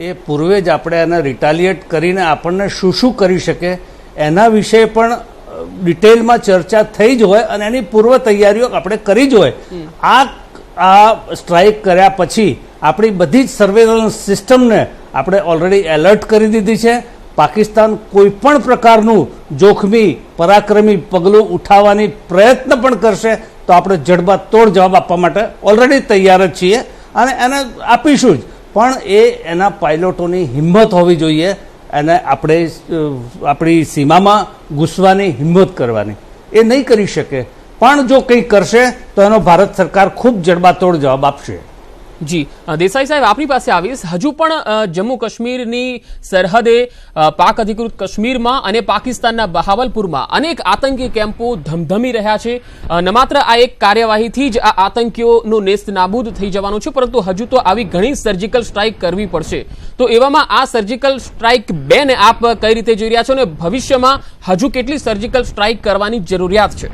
એ પૂર્વે જ આપણે એને રિટાલિએટ કરીને આપણને શું કરી શકે એના વિશે પણ ડિટેલમાં ચર્ચા થઈ જ હોય અને એની પૂર્વ તૈયારીઓ આપણે કરી જ હોય। આ સ્ટ્રાઇક કર્યા પછી આપણી બધી જ સર્વેલન્સ સિસ્ટમને આપણે ઓલરેડી એલર્ટ કરી દીધી છે। પાકિસ્તાન કોઈ પણ પ્રકારનું જોખમી પરાક્રમી પગલું ઉઠાવવાની પ્રયત્ન પણ કરશે તો આપણે જડબાતોડ જવાબ આપવા માટે ઓલરેડી તૈયાર જ છીએ, અને એને આપીશું જ, પણ એના પાયલોટોની હિંમત હોવી જોઈએ, અને આપણે આપણી સીમામાં ઘૂસવાની હિંમત કરવાની, એ નહીં કરી શકે, પણ જો કંઈ કરશે તો એનો ભારત સરકાર ખૂબ જડબાતોડ જવાબ આપશે। જી દેસાઈ સાહેબ આપની પાસે આવીશ. હજુ પણ જમ્મુ કાશ્મીરની સરહદે પાક અધિકૃત કાશ્મીરમાં અને પાકિસ્તાનના બહાવલપુરમાં અનેક આતંકી કેમ્પો ધમધમી રહ્યા છે. ન માત્ર આ એક કાર્યવાહીથી જ આ આતંકીઓનું નેસ્ત નાબૂદ થઈ જવાનું છે, પરંતુ હજુ તો આવી ઘણી સર્જિકલ સ્ટ્રાઇક કરવી પડશે. તો એવામાં આ સર્જિકલ સ્ટ્રાઇક 2 ને આપ કઈ રીતે જોઈ રહ્યા છો અને ભવિષ્યમાં હજુ કેટલી સર્જિકલ સ્ટ્રાઇક કરવાની જરૂરિયાત છે?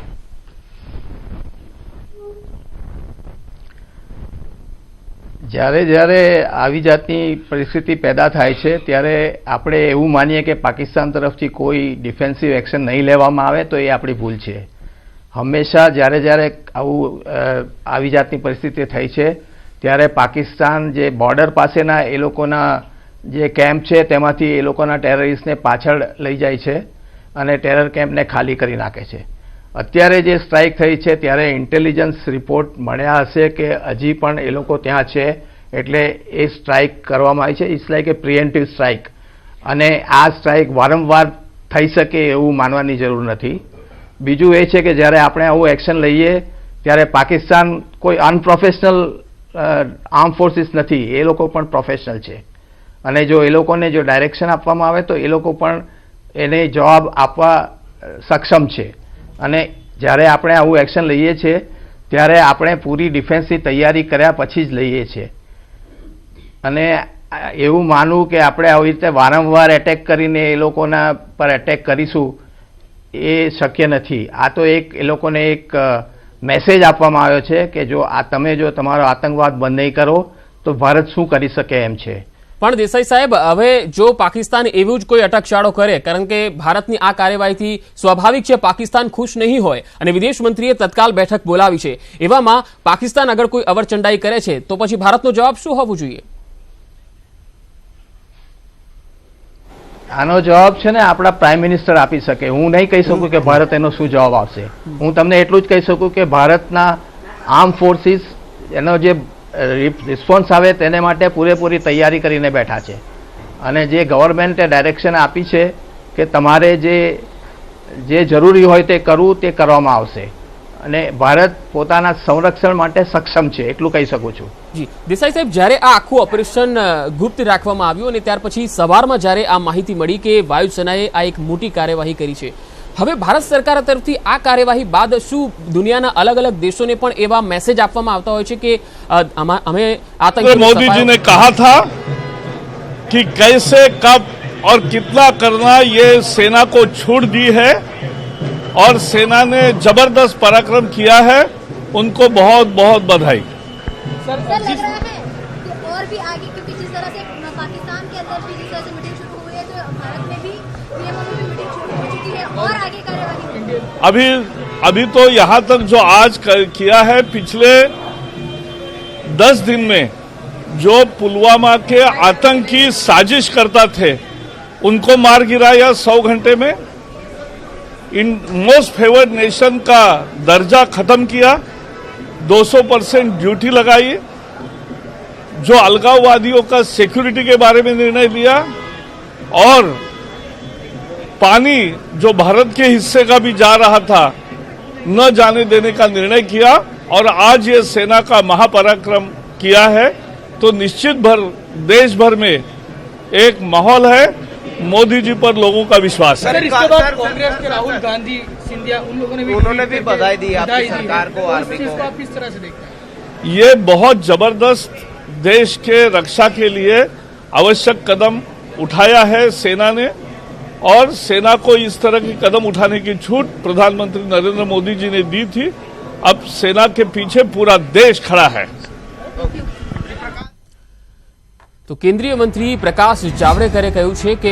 જ્યારે આવી જાતની પરિસ્થિતિ પેદા થાય છે ત્યારે આપણે એવું માનીએ કે પાકિસ્તાન તરફથી કોઈ ડિફેન્સિવ એક્શન નહીં લેવામાં આવે તો એ આપણી ભૂલ છે. હંમેશા જ્યારે આવી જાતની પરિસ્થિતિ થઈ છે ત્યારે પાકિસ્તાન જે બોર્ડર પાસેના એ લોકોના જે કેમ્પ છે તેમાંથી એ લોકોના ટેરરિસ્ટને પાછળ લઈ જાય છે અને ટેરર કેમ્પને ખાલી કરી નાખે છે. અત્યારે જે સ્ટ્રાઇક થઈ છે ત્યારે ઇન્ટેલિજન્સ રિપોર્ટ મળ્યા હશે કે હજી પણ એ લોકો ત્યાં છે, એટલે એ સ્ટ્રાઇક કરવામાં આવી છે. ઇટ્સ લાઇક એ પ્રિએમ્પ્ટિવ સ્ટ્રાઇક, અને આ સ્ટ્રાઇક વારંવાર થઈ શકે એવું માનવાની જરૂર નથી. બીજું એ છે કે જ્યારે આપણે આવું એક્શન લઈએ ત્યારે પાકિસ્તાન કોઈ અનપ્રોફેશનલ આર્મ ફોર્સિસ નથી, એ લોકો પણ પ્રોફેશનલ છે, અને જો એ લોકોને જો ડાયરેક્શન આપવામાં આવે તો એ લોકો પણ એને જવાબ આપવા સક્ષમ છે. અને જ્યારે આપણે આવું એક્શન લઈએ છીએ ત્યારે આપણે પૂરી ડિફેન્સની તૈયારી કર્યા પછી જ લઈએ છીએ. અને એવું માનવું કે આપણે આવી રીતે વારંવાર એટેક કરીને એ લોકોના પર એટેક કરીશું એ શક્ય નથી. આ તો એ લોકોને એક મેસેજ આપવામાં આવ્યો છે કે જો તમે તમારો આતંકવાદ બંધ નહીં કરો તો ભારત શું કરી શકે એમ છે. પણ દેસાઈ સાહેબ, હવે જો પાકિસ્તાન એવું જ કોઈ અટકચાળો કરે, કારણ કે ભારતની આ કાર્યવાહીથી સ્વાભાવિક છે પાકિસ્તાન ખુશ નહીં હોય અને વિદેશ મંત્રીએ તત્કાલ બેઠક બોલાવી છે, એવામાં પાકિસ્તાન અગર કોઈ અવરચંડાઈ કરે છે તો પછી ભારતનો જવાબ શું હોવો જોઈએ? આનો જવાબ છે ને આપણા પ્રાઇમ મિનિસ્ટર આપી શકે. હું નહીં કહી શકું કે ભારત એનો શું જવાબ આપશે. હું તમને એટલું જ કહી શકું કે ભારતના આર્મ ફોર્સિસ એનો જે રિસ્પોન્સ આવે તેને માટે પૂરેપૂરી તૈયારી કરીને બેઠા છે, અને જે ગવર્મેન્ટે ડાયરેક્શન આપી છે કે તમારે જે જરૂરી હોય તે કરવું તે કરવામાં આવશે, અને ભારત પોતાના સંરક્ષણ માટે સક્ષમ છે, એટલું કહી શકું છું. જી દેસાઈ સાહેબ, જ્યારે આ આખું ઓપરેશન ગુપ્ત રાખવામાં આવ્યું અને ત્યાર પછી સવારમાં જ્યારે આ માહિતી મળી કે વાયુસેનાએ આ એક મોટી કાર્યવાહી કરી છે, હવે ભારત સરકાર તરફથી આ કાર્યવાહી બાદ શું દુનિયાના અલગ અલગ દેશોને પણ એવા મેસેજ આપવામાં આવતા હોય છે કે અમે આતંકી? मोदी जी ने कहा था कि कैसे कब और कितना करना ये सेना को छूट दी है, और सेना ने जबरदस्त पराक्रम किया है. उनको बहुत बहुत बधाई. सर लग रहा है कि और भी आगे, क्योंकि जिस तरह से पाकिस्तान के अंदर भी जिस तरह से मीटिंग शुरू हुई है तो भारत में भी पीएमओ में भी मीटिंग शुरू हो चुकी है, और आगे कार्यवाही अभी तो यहाँ तक जो आज किया है, पिछले 10 दिन में जो पुलवामा के आतंकी साजिश करता थे उनको मार गिराया 100 घंटे में. इन मोस्ट फेवर्ड नेशन का दर्जा खत्म किया, 200% ड्यूटी लगाई, जो अलगाववादियों का सिक्योरिटी के बारे में निर्णय लिया, और पानी जो भारत के हिस्से का भी जा रहा था न जाने देने का निर्णय किया, और आज ये सेना का महापराक्रम किया है. तो निश्चित देश भर में एक माहौल है, मोदी जी पर लोगों का विश्वास है. इसके बाद कांग्रेस के राहुल गांधी, सिंधिया, उन लोगों ने भी बधाई दी आपकी सरकार को. आप किस तरह से देखते हैं? ये बहुत जबरदस्त देश के रक्षा के लिए आवश्यक कदम उठाया है सेना ने, और सेना को इस तरह की कदम उठाने की छूट प्रधानमंत्री नरेंद्र मोदी जी ने दी थी. अब सेना के पीछे पूरा देश खड़ा है. તો કેન્દ્રીય મંત્રી પ્રકાશ જાવડેકરે કહ્યું છે કે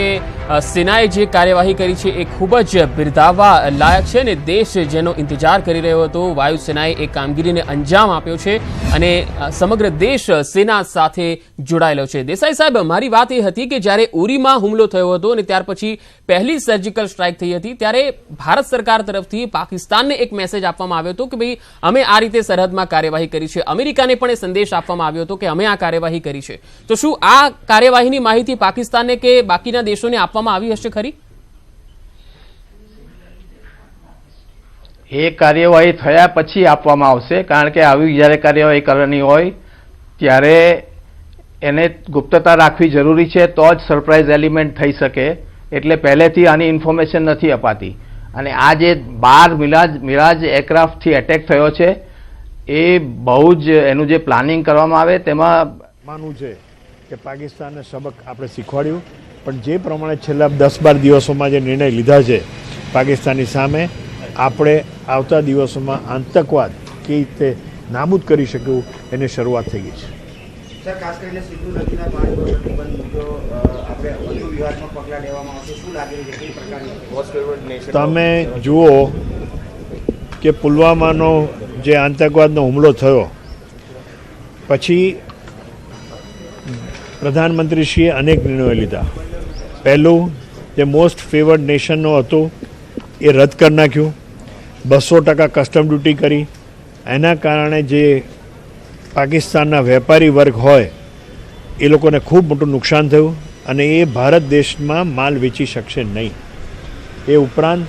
સેનાએ જે કાર્યવાહી કરી છે એ ખૂબ જ બિરદાવવા લાયક છે અને દેશ જેનો ઇંતજાર કરી રહ્યો હતો, વાયુસેનાએ એ કામગીરીને અંજામ આપ્યો છે અને સમગ્ર દેશ સેના સાથે જોડાયેલો છે. દેસાઈ સાહેબ, મારી વાત એ હતી કે જ્યારે ઉરીમાં હુમલો થયો હતો અને ત્યાર પછી પહેલી સર્જિકલ સ્ટ્રાઇક થઈ હતી, ત્યારે ભારત સરકાર તરફથી પાકિસ્તાનને એક મેસેજ આપવામાં આવ્યો હતો કે ભાઈ અમે આ રીતે સરહદમાં કાર્યવાહી કરી છે. અમેરિકાને પણ એ સંદેશ આપવામાં આવ્યો હતો કે અમે આ કાર્યવાહી કરી છે. તો શું આ કાર્યવાહીની માહિતી પાકિસ્તાનને કે બાકીના દેશોને આપવામાં આવી હશે ખરી? એ કાર્યવાહી થયા પછી આપવામાં આવશે, કારણ કે આવી જ્યારે કાર્યવાહી કરવાની હોય ત્યારે એને ગુપ્તતા રાખવી જરૂરી છે, તો જ સરપ્રાઇઝ એલિમેન્ટ થઈ શકે. એટલે પહેલેથી આની ઇન્ફોર્મેશન નથી અપાતી. અને આ જે 12 મિરાજ એરક્રાફ્ટથી એટેક થયો છે એ બહુ જ એનું જે પ્લાનિંગ કરવામાં આવે તેમાં માનવું છે કે પાકિસ્તાનને સબક આપણે શીખવાડ્યું, પણ જે પ્રમાણે છેલ્લા 10-12 દિવસોમાં જે નિર્ણય લીધા છે પાકિસ્તાનની સામે, આપણે આવતા દિવસોમાં આતંકવાદ કેવી રીતે નાબૂદ કરી શકવું એની શરૂઆત થઈ ગઈ છે. સર, ખાસ કરીને સિંધુ નદીના પાણી પર પ્રતિબંધ મૂક્યો, આપણે વધુ વિવાદમાં પગલાં લેવામાં આવશે, શું લાગી રહ્યું છે, કઈ પ્રકારની? તમે જુઓ કે પુલવામાનો જે આતંકવાદનો હુમલો થયો પછી પ્રધાનમંત્રીશ્રીએ અનેક નિર્ણયો લીધા. પહેલું, જે મોસ્ટ ફેવર્ડ નેશનનો હતું એ રદ કરી નાખ્યું, 200% કસ્ટમ ડ્યુટી કરી. એના કારણે જે પાકિસ્તાનના વેપારી વર્ગ હોય એ લોકોને ખૂબ મોટું નુકસાન થયું અને એ ભારત દેશમાં માલ વેચી શકશે નહીં. એ ઉપરાંત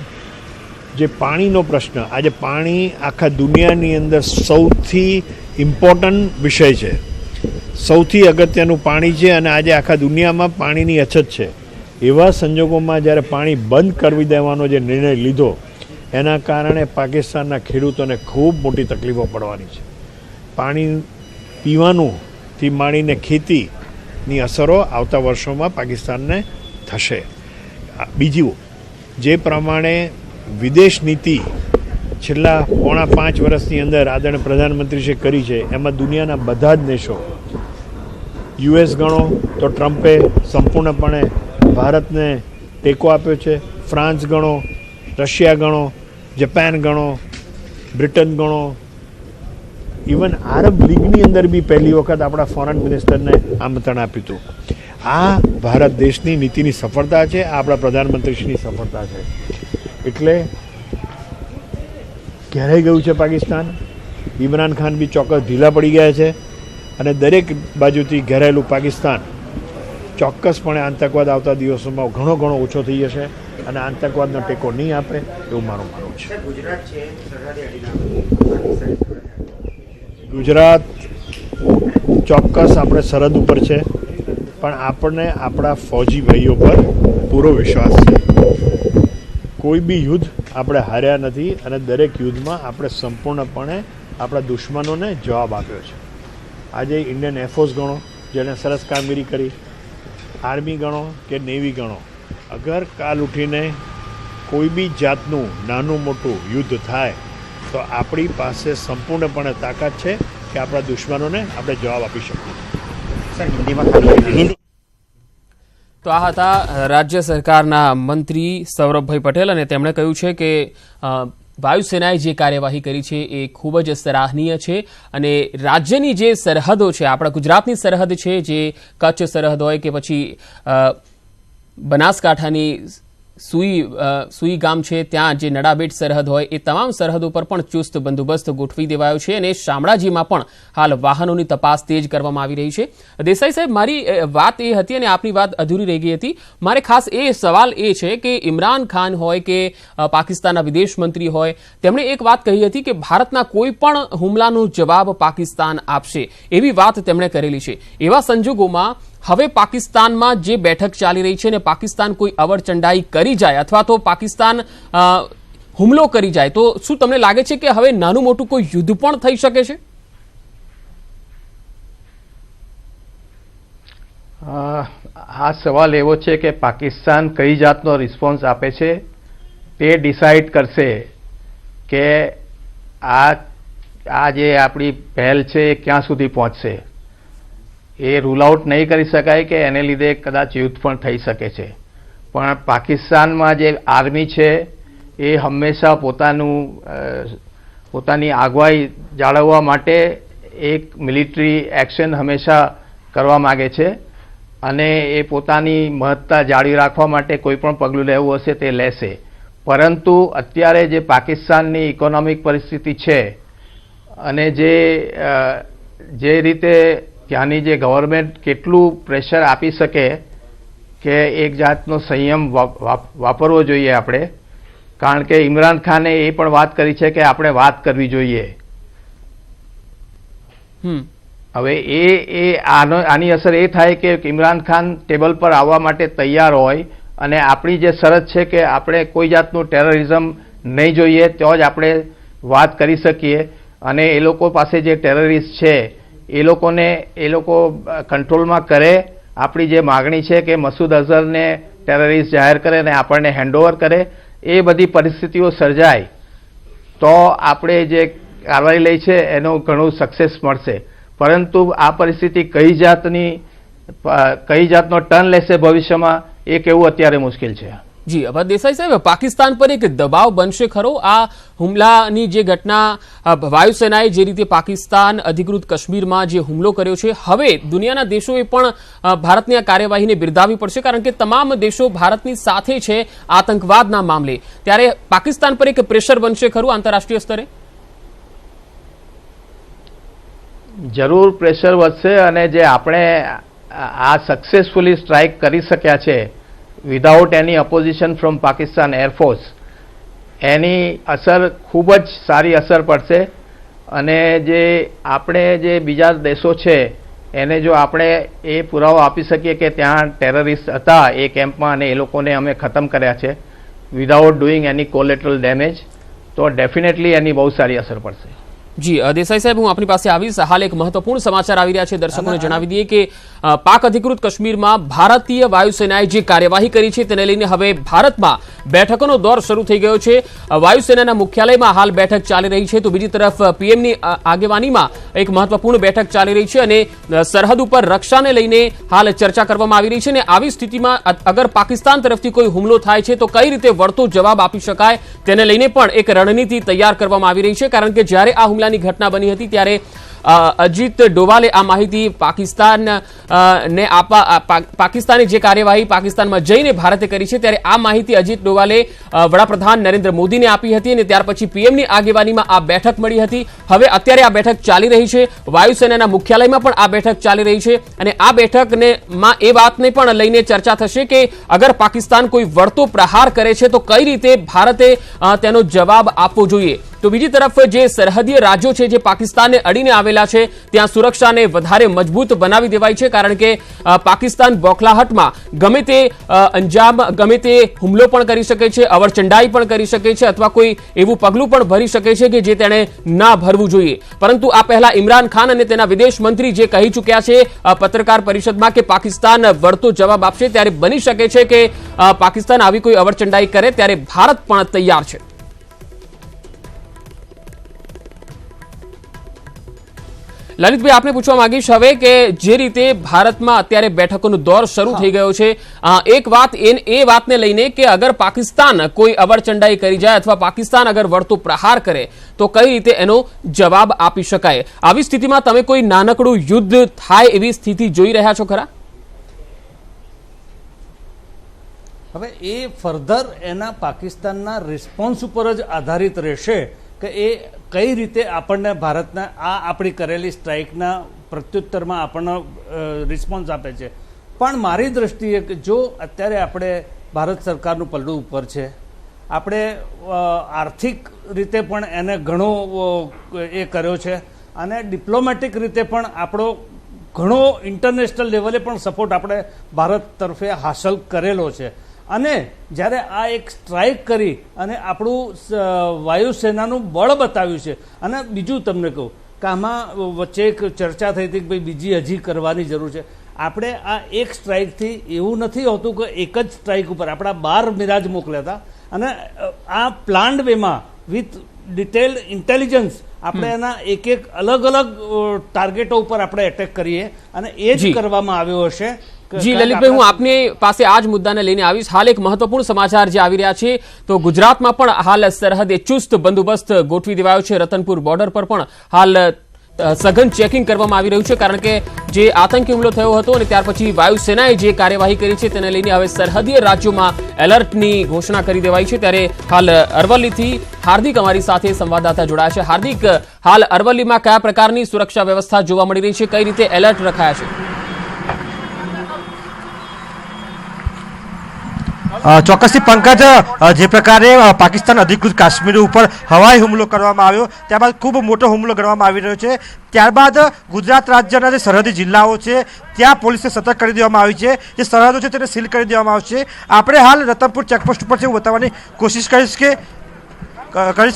જે પાણીનો પ્રશ્ન, આજે પાણી આખા દુનિયાની અંદર સૌથી ઇમ્પોર્ટન્ટ વિષય છે, સૌથી અગત્યનું પાણી છે અને આજે આખા દુનિયામાં પાણીની અછત છે. એવા સંજોગોમાં જ્યારે પાણી બંધ કરી દેવાનો જે નિર્ણય લીધો એના કારણે પાકિસ્તાનના ખેડૂતોને ખૂબ મોટી તકલીફો પડવાની છે. પાણી પીવાનુંથી માંડીને ખેતીની અસરો આવતા વર્ષોમાં પાકિસ્તાનને થશે. બીજું, જે પ્રમાણે વિદેશ નીતિ છેલ્લા 4.5 વર્ષની અંદર આદરણીય પ્રધાનમંત્રીશ્રીએ કરી છે, એમાં દુનિયાના બધા જ દેશો, યુએસ ગણો તો ટ્રમ્પે સંપૂર્ણપણે ભારતને ટેકો આપ્યો છે, ફ્રાન્સ ગણો, રશિયા ગણો, જપાન ગણો, બ્રિટન ગણો, ઇવન આરબ લીગની અંદર બી પહેલી વખત આપણા ફોરેન મિનિસ્ટરને આમંત્રણ આપ્યું હતું. આ ભારત દેશની નીતિની સફળતા છે, આ આપણા પ્રધાનમંત્રીશ્રીની સફળતા છે. એટલે ઘેરાઈ ગયું છે પાકિસ્તાન. ઇમરાન ખાન બી ચોક્કસ ઢીલા પડી ગયા છે અને દરેક બાજુથી ઘેરાયેલું પાકિસ્તાન ચોક્કસપણે આતંકવાદ આવતા દિવસોમાં ઘણો ઓછો થઈ જશે અને આતંકવાદનો ટેકો નહીં આપે એવું મારું માનવું છે. ગુજરાત ચોક્કસ આપણે સરહદ ઉપર છે, પણ આપણને આપણા ફૌજી ભાઈઓ પર પૂરો વિશ્વાસ છે. કોઈ બી યુદ્ધ આપણે હાર્યા નથી અને દરેક યુદ્ધમાં આપણે સંપૂર્ણપણે આપણા દુશ્મનોને જવાબ આપ્યો છે. આજે ઇન્ડિયન એરફોર્સ ગણો જેણે સરસ કામગીરી કરી, આર્મી ગણો કે નેવી ગણો, અગર કાલ ઉઠીને કોઈ બી જાતનું નાનું મોટું યુદ્ધ થાય તો આપણી પાસે સંપૂર્ણપણે તાકાત છે કે આપણા દુશ્મનોને આપણે જવાબ આપી શકીએ. તો આ હતા રાજ્ય સરકારના મંત્રી સૌરભભાઈ પટેલ અને તેમણે કહ્યું છે કે વાયુસેનાએ જે કાર્યવાહી કરી છે એ ખૂબ જ સરાહનીય છે અને રાજ્યની જે સરહદો છે, આપણા ગુજરાતની સરહદ છે, જે કચ્છ સરહદ હોય કે પછી બનાસકાંઠાની સુઈ ગામ છે, ત્યાં જે નડાબેટ સરહદ હોય, એ તમામ સરહદો પર પણ ચુસ્ત બંદોબસ્ત ગોઠવી દેવાયો છે અને શામળાજીમાં પણ હાલ વાહનોની તપાસ તેજ કરવામાં આવી રહી છે. દેસાઈ સાહેબ, મારી વાત એ હતી અને આપની વાત અધૂરી રહી ગઈ હતી. મારે ખાસ એ સવાલ એ છે કે ઇમરાન ખાન હોય કે પાકિસ્તાનના વિદેશ મંત્રી હોય, તેમણે એક વાત કહી હતી કે ભારતના કોઈ પણ હુમલાનો જવાબ પાકિસ્તાન આપશે, એવી વાત તેમણે કરેલી છે. એવા સંજોગોમાં હવે પાકિસ્તાનમાં જે બેઠક ચાલી રહી છે ને પાકિસ્તાન કોઈ અવરચંડાઈ કરી જાય અથવા તો પાકિસ્તાન હુમલો કરી જાય તો શું તમને લાગે છે કે હવે નાનું મોટું કોઈ યુદ્ધ પણ થઈ શકે છે? આ સવાલ એવો છે કે પાકિસ્તાન કઈ જાતનો રિસ્પોન્સ આપે છે તે ડિસાઇડ કરશે કે આ જે આપણી પહેલ છે એ ક્યાં સુધી પહોંચશે. એ રૂલ આઉટ નહીં કરી શકાય કે એને લીધે કદાચ યુદ્ધ પણ થઈ શકે છે. પણ પાકિસ્તાનમાં જે આર્મી છે એ હંમેશા પોતાની આગવાઈ જાળવવા માટે એક મિલિટરી એક્શન હંમેશા કરવા માગે છે અને એ પોતાની મહત્તા જાળવી રાખવા માટે કોઈ પણ પગલું લેવું હશે તે લેશે. પરંતુ અત્યારે જે પાકિસ્તાનની ઇકોનોમિક પરિસ્થિતિ છે અને જે રીતે ત્યાંની જે ગવર્મેન્ટ કેટલું પ્રેશર આપી શકે કે એક જાતનો સંયમ વાપરવો જોઈએ આપણે, કારણ કે ઇમરાન ખાને એ પણ વાત કરી છે કે આપણે વાત કરવી જોઈએ. હવે આની અસર એ થાય કે ઇમરાન ખાન ટેબલ પર આવવા માટે તૈયાર હોય અને આપણી જે શરત છે કે આપણે કોઈ જાતનું ટેરરિઝમ નહીં જોઈએ તો જ આપણે વાત કરી શકીએ, અને એ લોકો પાસે જે ટેરરિસ્ટ છે એ લોકો કંટ્રોલમાં કરે. આપણી જે માગણી છે કે મસૂદ અઝહરને ટેરરિસ્ટ જાહેર કરે અને આપણને હેન્ડઓવર કરે, એ બધી પરિસ્થિતિઓ સર્જાય તો આપણે જે કાર્યવાહી લઈ છે એનો ઘણું સક્સેસ મળશે. પરંતુ આ પરિસ્થિતિ કઈ જાતનો ટર્ન લેશે ભવિષ્યમાં એ કહેવું અત્યારે મુશ્કેલ છે. જી અભય દેસાઈ સાહેબ, પાકિસ્તાન પર એક દબાવ બનશે ખરો આ હુમલાની જે ઘટના વાયુસેનાએ જે રીતે પાકિસ્તાન અધિકૃત કાશ્મીરમાં જે હુમલો કર્યો છે, હવે દુનિયાના દેશોએ પણ ભારતની આ કાર્યવાહીને બિરદાવવી પડશે, કારણ કે તમામ દેશો ભારતની સાથે છે આતંકવાદના મામલે. ત્યારે પાકિસ્તાન પર એક પ્રેશર બનશે ખરું આંતરરાષ્ટ્રીય સ્તરે? જરૂર પ્રેશર વધશે, અને જે આપણે આ સક્સેસફુલી સ્ટ્રાઇક કરી શક્યા છે without any opposition from Pakistan air force, એની અસર ખૂબ જ સારી અસર પડશે. અને જે આપણે જે બીજા દેશો છે એને જો આપણે એ પુરાવો આપી શકીએ કે ત્યાં ટેરરિસ્ટ હતા એ કેમ્પમાં અને એ લોકોને અમે ખતમ કર્યા છે વિધાઉટ ડુઈંગ એની કોલેટરલ ડેમેજ, તો ડેફિનેટલી એની બહુ સારી અસર પડશે. જી દેસાઈ સાહેબ, હું આપની પાસે આવીશ. હાલ એક મહત્વપૂર્ણ સમાચાર આવી રહ્યા છે, દર્શકોને જણાવી દઈએ કે પાક અધિકૃત કાશ્મીરમાં ભારતીય વાયુસેનાએ જે કાર્યવાહી કરી છે તેને લઈને હવે ભારતમાં બેઠકોનો દોર શરૂ થઈ ગયો છે. વાયુસેનાના મુખ્યાલયમાં હાલ બેઠક ચાલી રહી છે, તો બીજી તરફ પીએમની આગેવાનીમાં એક મહત્વપૂર્ણ બેઠક ચાલી રહી છે અને સરહદ ઉપર રક્ષાને લઈને હાલ ચર્ચા કરવામાં આવી રહી છે. અને આવી સ્થિતિમાં અગર પાકિસ્તાન તરફથી કોઈ હુમલો થાય છે તો કઈ રીતે વળતો જવાબ આપી શકાય તેને લઈને પણ એક રણનીતિ તૈયાર કરવામાં આવી રહી છે, કારણ કે જ્યારે આ હુમલાની ઘટના બની હતી ત્યારે અજીત ડોવાલે આ માહિતી પાકિસ્તાની જે કાર્યવાહી પાકિસ્તાનમાં જઈને ભારતે કરી છે ત્યારે આ માહિતી અજીત ડોવાલે વડાપ્રધાન નરેન્દ્ર મોદીને આપી હતી અને ત્યાર પછી પીએમની આગેવાનીમાં આ બેઠક મળી હતી. હવે અત્યારે આ બેઠક ચાલી રહી છે, વાયુસેનાના મુખ્યાલયમાં પણ આ બેઠક ચાલી રહી છે અને આ બેઠકમાં એ વાતને પણ લઈને ચર્ચા થશે કે અગર પાકિસ્તાન કોઈ વળતો પ્રહાર કરે છે તો કઈ રીતે ભારતે તેનો જવાબ આપવો જોઈએ. તો બીજી તરફ જે સરહદીય રાજ્યો છે જે પાકિસ્તાનને અડીને આવેલા છે ત્યાં સુરક્ષાને વધારે મજબૂત બનાવી દેવાય છે, કારણ કે પાકિસ્તાન બોખલાહટમાં ગમે તે હુમલો પણ કરી શકે છે, અવરચંડાઈ પણ કરી શકે છે અથવા કોઈ એવું પગલું પણ ભરી શકે છે કે જે તેણે ના ભરવું જોઈએ. પરંતુ આ પહેલા ઇમરાન ખાન અને તેના વિદેશ મંત્રી જે કહી ચૂક્યા છે પત્રકાર પરિષદમાં કે પાકિસ્તાન વળતો જવાબ આપશે, ત્યારે બની શકે છે કે પાકિસ્તાન આવી કોઈ અવરચંડાઈ કરે ત્યારે ભારત પણ તૈયાર છે. લલિતભાઈ, આપને પૂછવા માંગીશ હવે કે જે રીતે ભારતમાં અત્યારે બેઠકોનો દોર શરૂ થઈ ગયો છે, એક વાત એ વાતને લઈને કે અગર પાકિસ્તાન કોઈ અવરચંડાઈ કરી જાય અથવા પાકિસ્તાન અગર વળતો પ્રહાર કરે તો કઈ રીતે એનો જવાબ આપી શકાય. આવી સ્થિતિમાં તમે કોઈ નાનકડું યુદ્ધ થાય એવી સ્થિતિ જોઈ રહ્યા છો ખરા? હવે એ ફર્ધર એના પાકિસ્તાનના રિસ્પોન્સ ઉપર જ આધારિત રહેશે કે એ કઈ રીતે આપણને ભારતના આપણી કરેલી સ્ટ્રાઇકના પ્રત્યુત્તરમાં આપણને રિસ્પોન્સ આપે છે. પણ મારી દ્રષ્ટિએ કે જો અત્યારે આપણે ભારત સરકારનું પલ્લું ઉપર છે, આપણે આર્થિક રીતે પણ એને ઘણો એ કર્યો છે અને ડિપ્લોમેટિક રીતે પણ આપણો ઘણો ઇન્ટરનેશનલ લેવલે પણ સપોર્ટ આપણે ભારત તરફે હાંસલ કરેલો છે. અને જ્યારે આ એક સ્ટ્રાઇક કરી અને આપણું વાયુસેનાનું બળ બતાવ્યું છે. અને બીજું તમને કહું કે આમાં વચ્ચે એક ચર્ચા થઈ હતી કે ભાઈ બીજી હજી કરવાની જરૂર છે. આપણે આ એક સ્ટ્રાઇકથી એવું નથી હોતું કે એક જ સ્ટ્રાઇક ઉપર આપણા 12 મિરાજ મોકલ્યા હતા અને આ પ્લાન્ડ વેમાં વિથ ડિટેલ્ડ ઇન્ટેલિજન્સ આપણે એના એક અલગ અલગ ટાર્ગેટો ઉપર આપણે એટેક કરીએ અને એ જ કરવામાં આવ્યો હશે. જી લલિતભાઈ, હું આપની પાસે આ જ મુદ્દાને લઈને આવીશ. હાલ એક મહત્વપૂર્ણ સમાચાર જે આવી રહ્યા છે, તો ગુજરાતમાં પણ હાલ સરહદે ચુસ્ત બંદોબસ્ત ગોઠવી દેવાયો છે. રતનપુર બોર્ડર પર પણ હાલ સઘન ચેકિંગ કરવામાં આવી રહ્યું છે, કારણ કે જે આતંકી હુમલો થયો હતો અને ત્યાર પછી વાયુસેનાએ જે કાર્યવાહી કરી છે તેને લઈને હવે સરહદીય રાજ્યોમાં એલર્ટની ઘોષણા કરી દેવાઈ છે. ત્યારે હાલ અરવલ્લીથી હાર્દિક અમારી સાથે સંવાદદાતા જોડાયા છે. હાર્દિક, હાલ અરવલ્લીમાં કયા પ્રકારની સુરક્ષા વ્યવસ્થા જોવા મળી રહી છે, કઈ રીતે એલર્ટ રખાયા છે? ચોક્કસથી પંકજ, જે પ્રકારે પાકિસ્તાન અધિકૃત કાશ્મીર ઉપર હવાઈ હુમલો કરવામાં આવ્યો ત્યારબાદ ખૂબ મોટો હુમલો કરવામાં આવી રહ્યો છે. ત્યારબાદ ગુજરાત રાજ્યના જે સરહદી જિલ્લાઓ છે ત્યાં પોલીસને સતર્ક કરી દેવામાં આવી છે. જે સરહદો છે તેને સીલ કરી દેવામાં આવશે. આપણે હાલ રતનપુર ચેકપોસ્ટ ઉપર છે એવું બતાવવાની કોશિશ કરીશ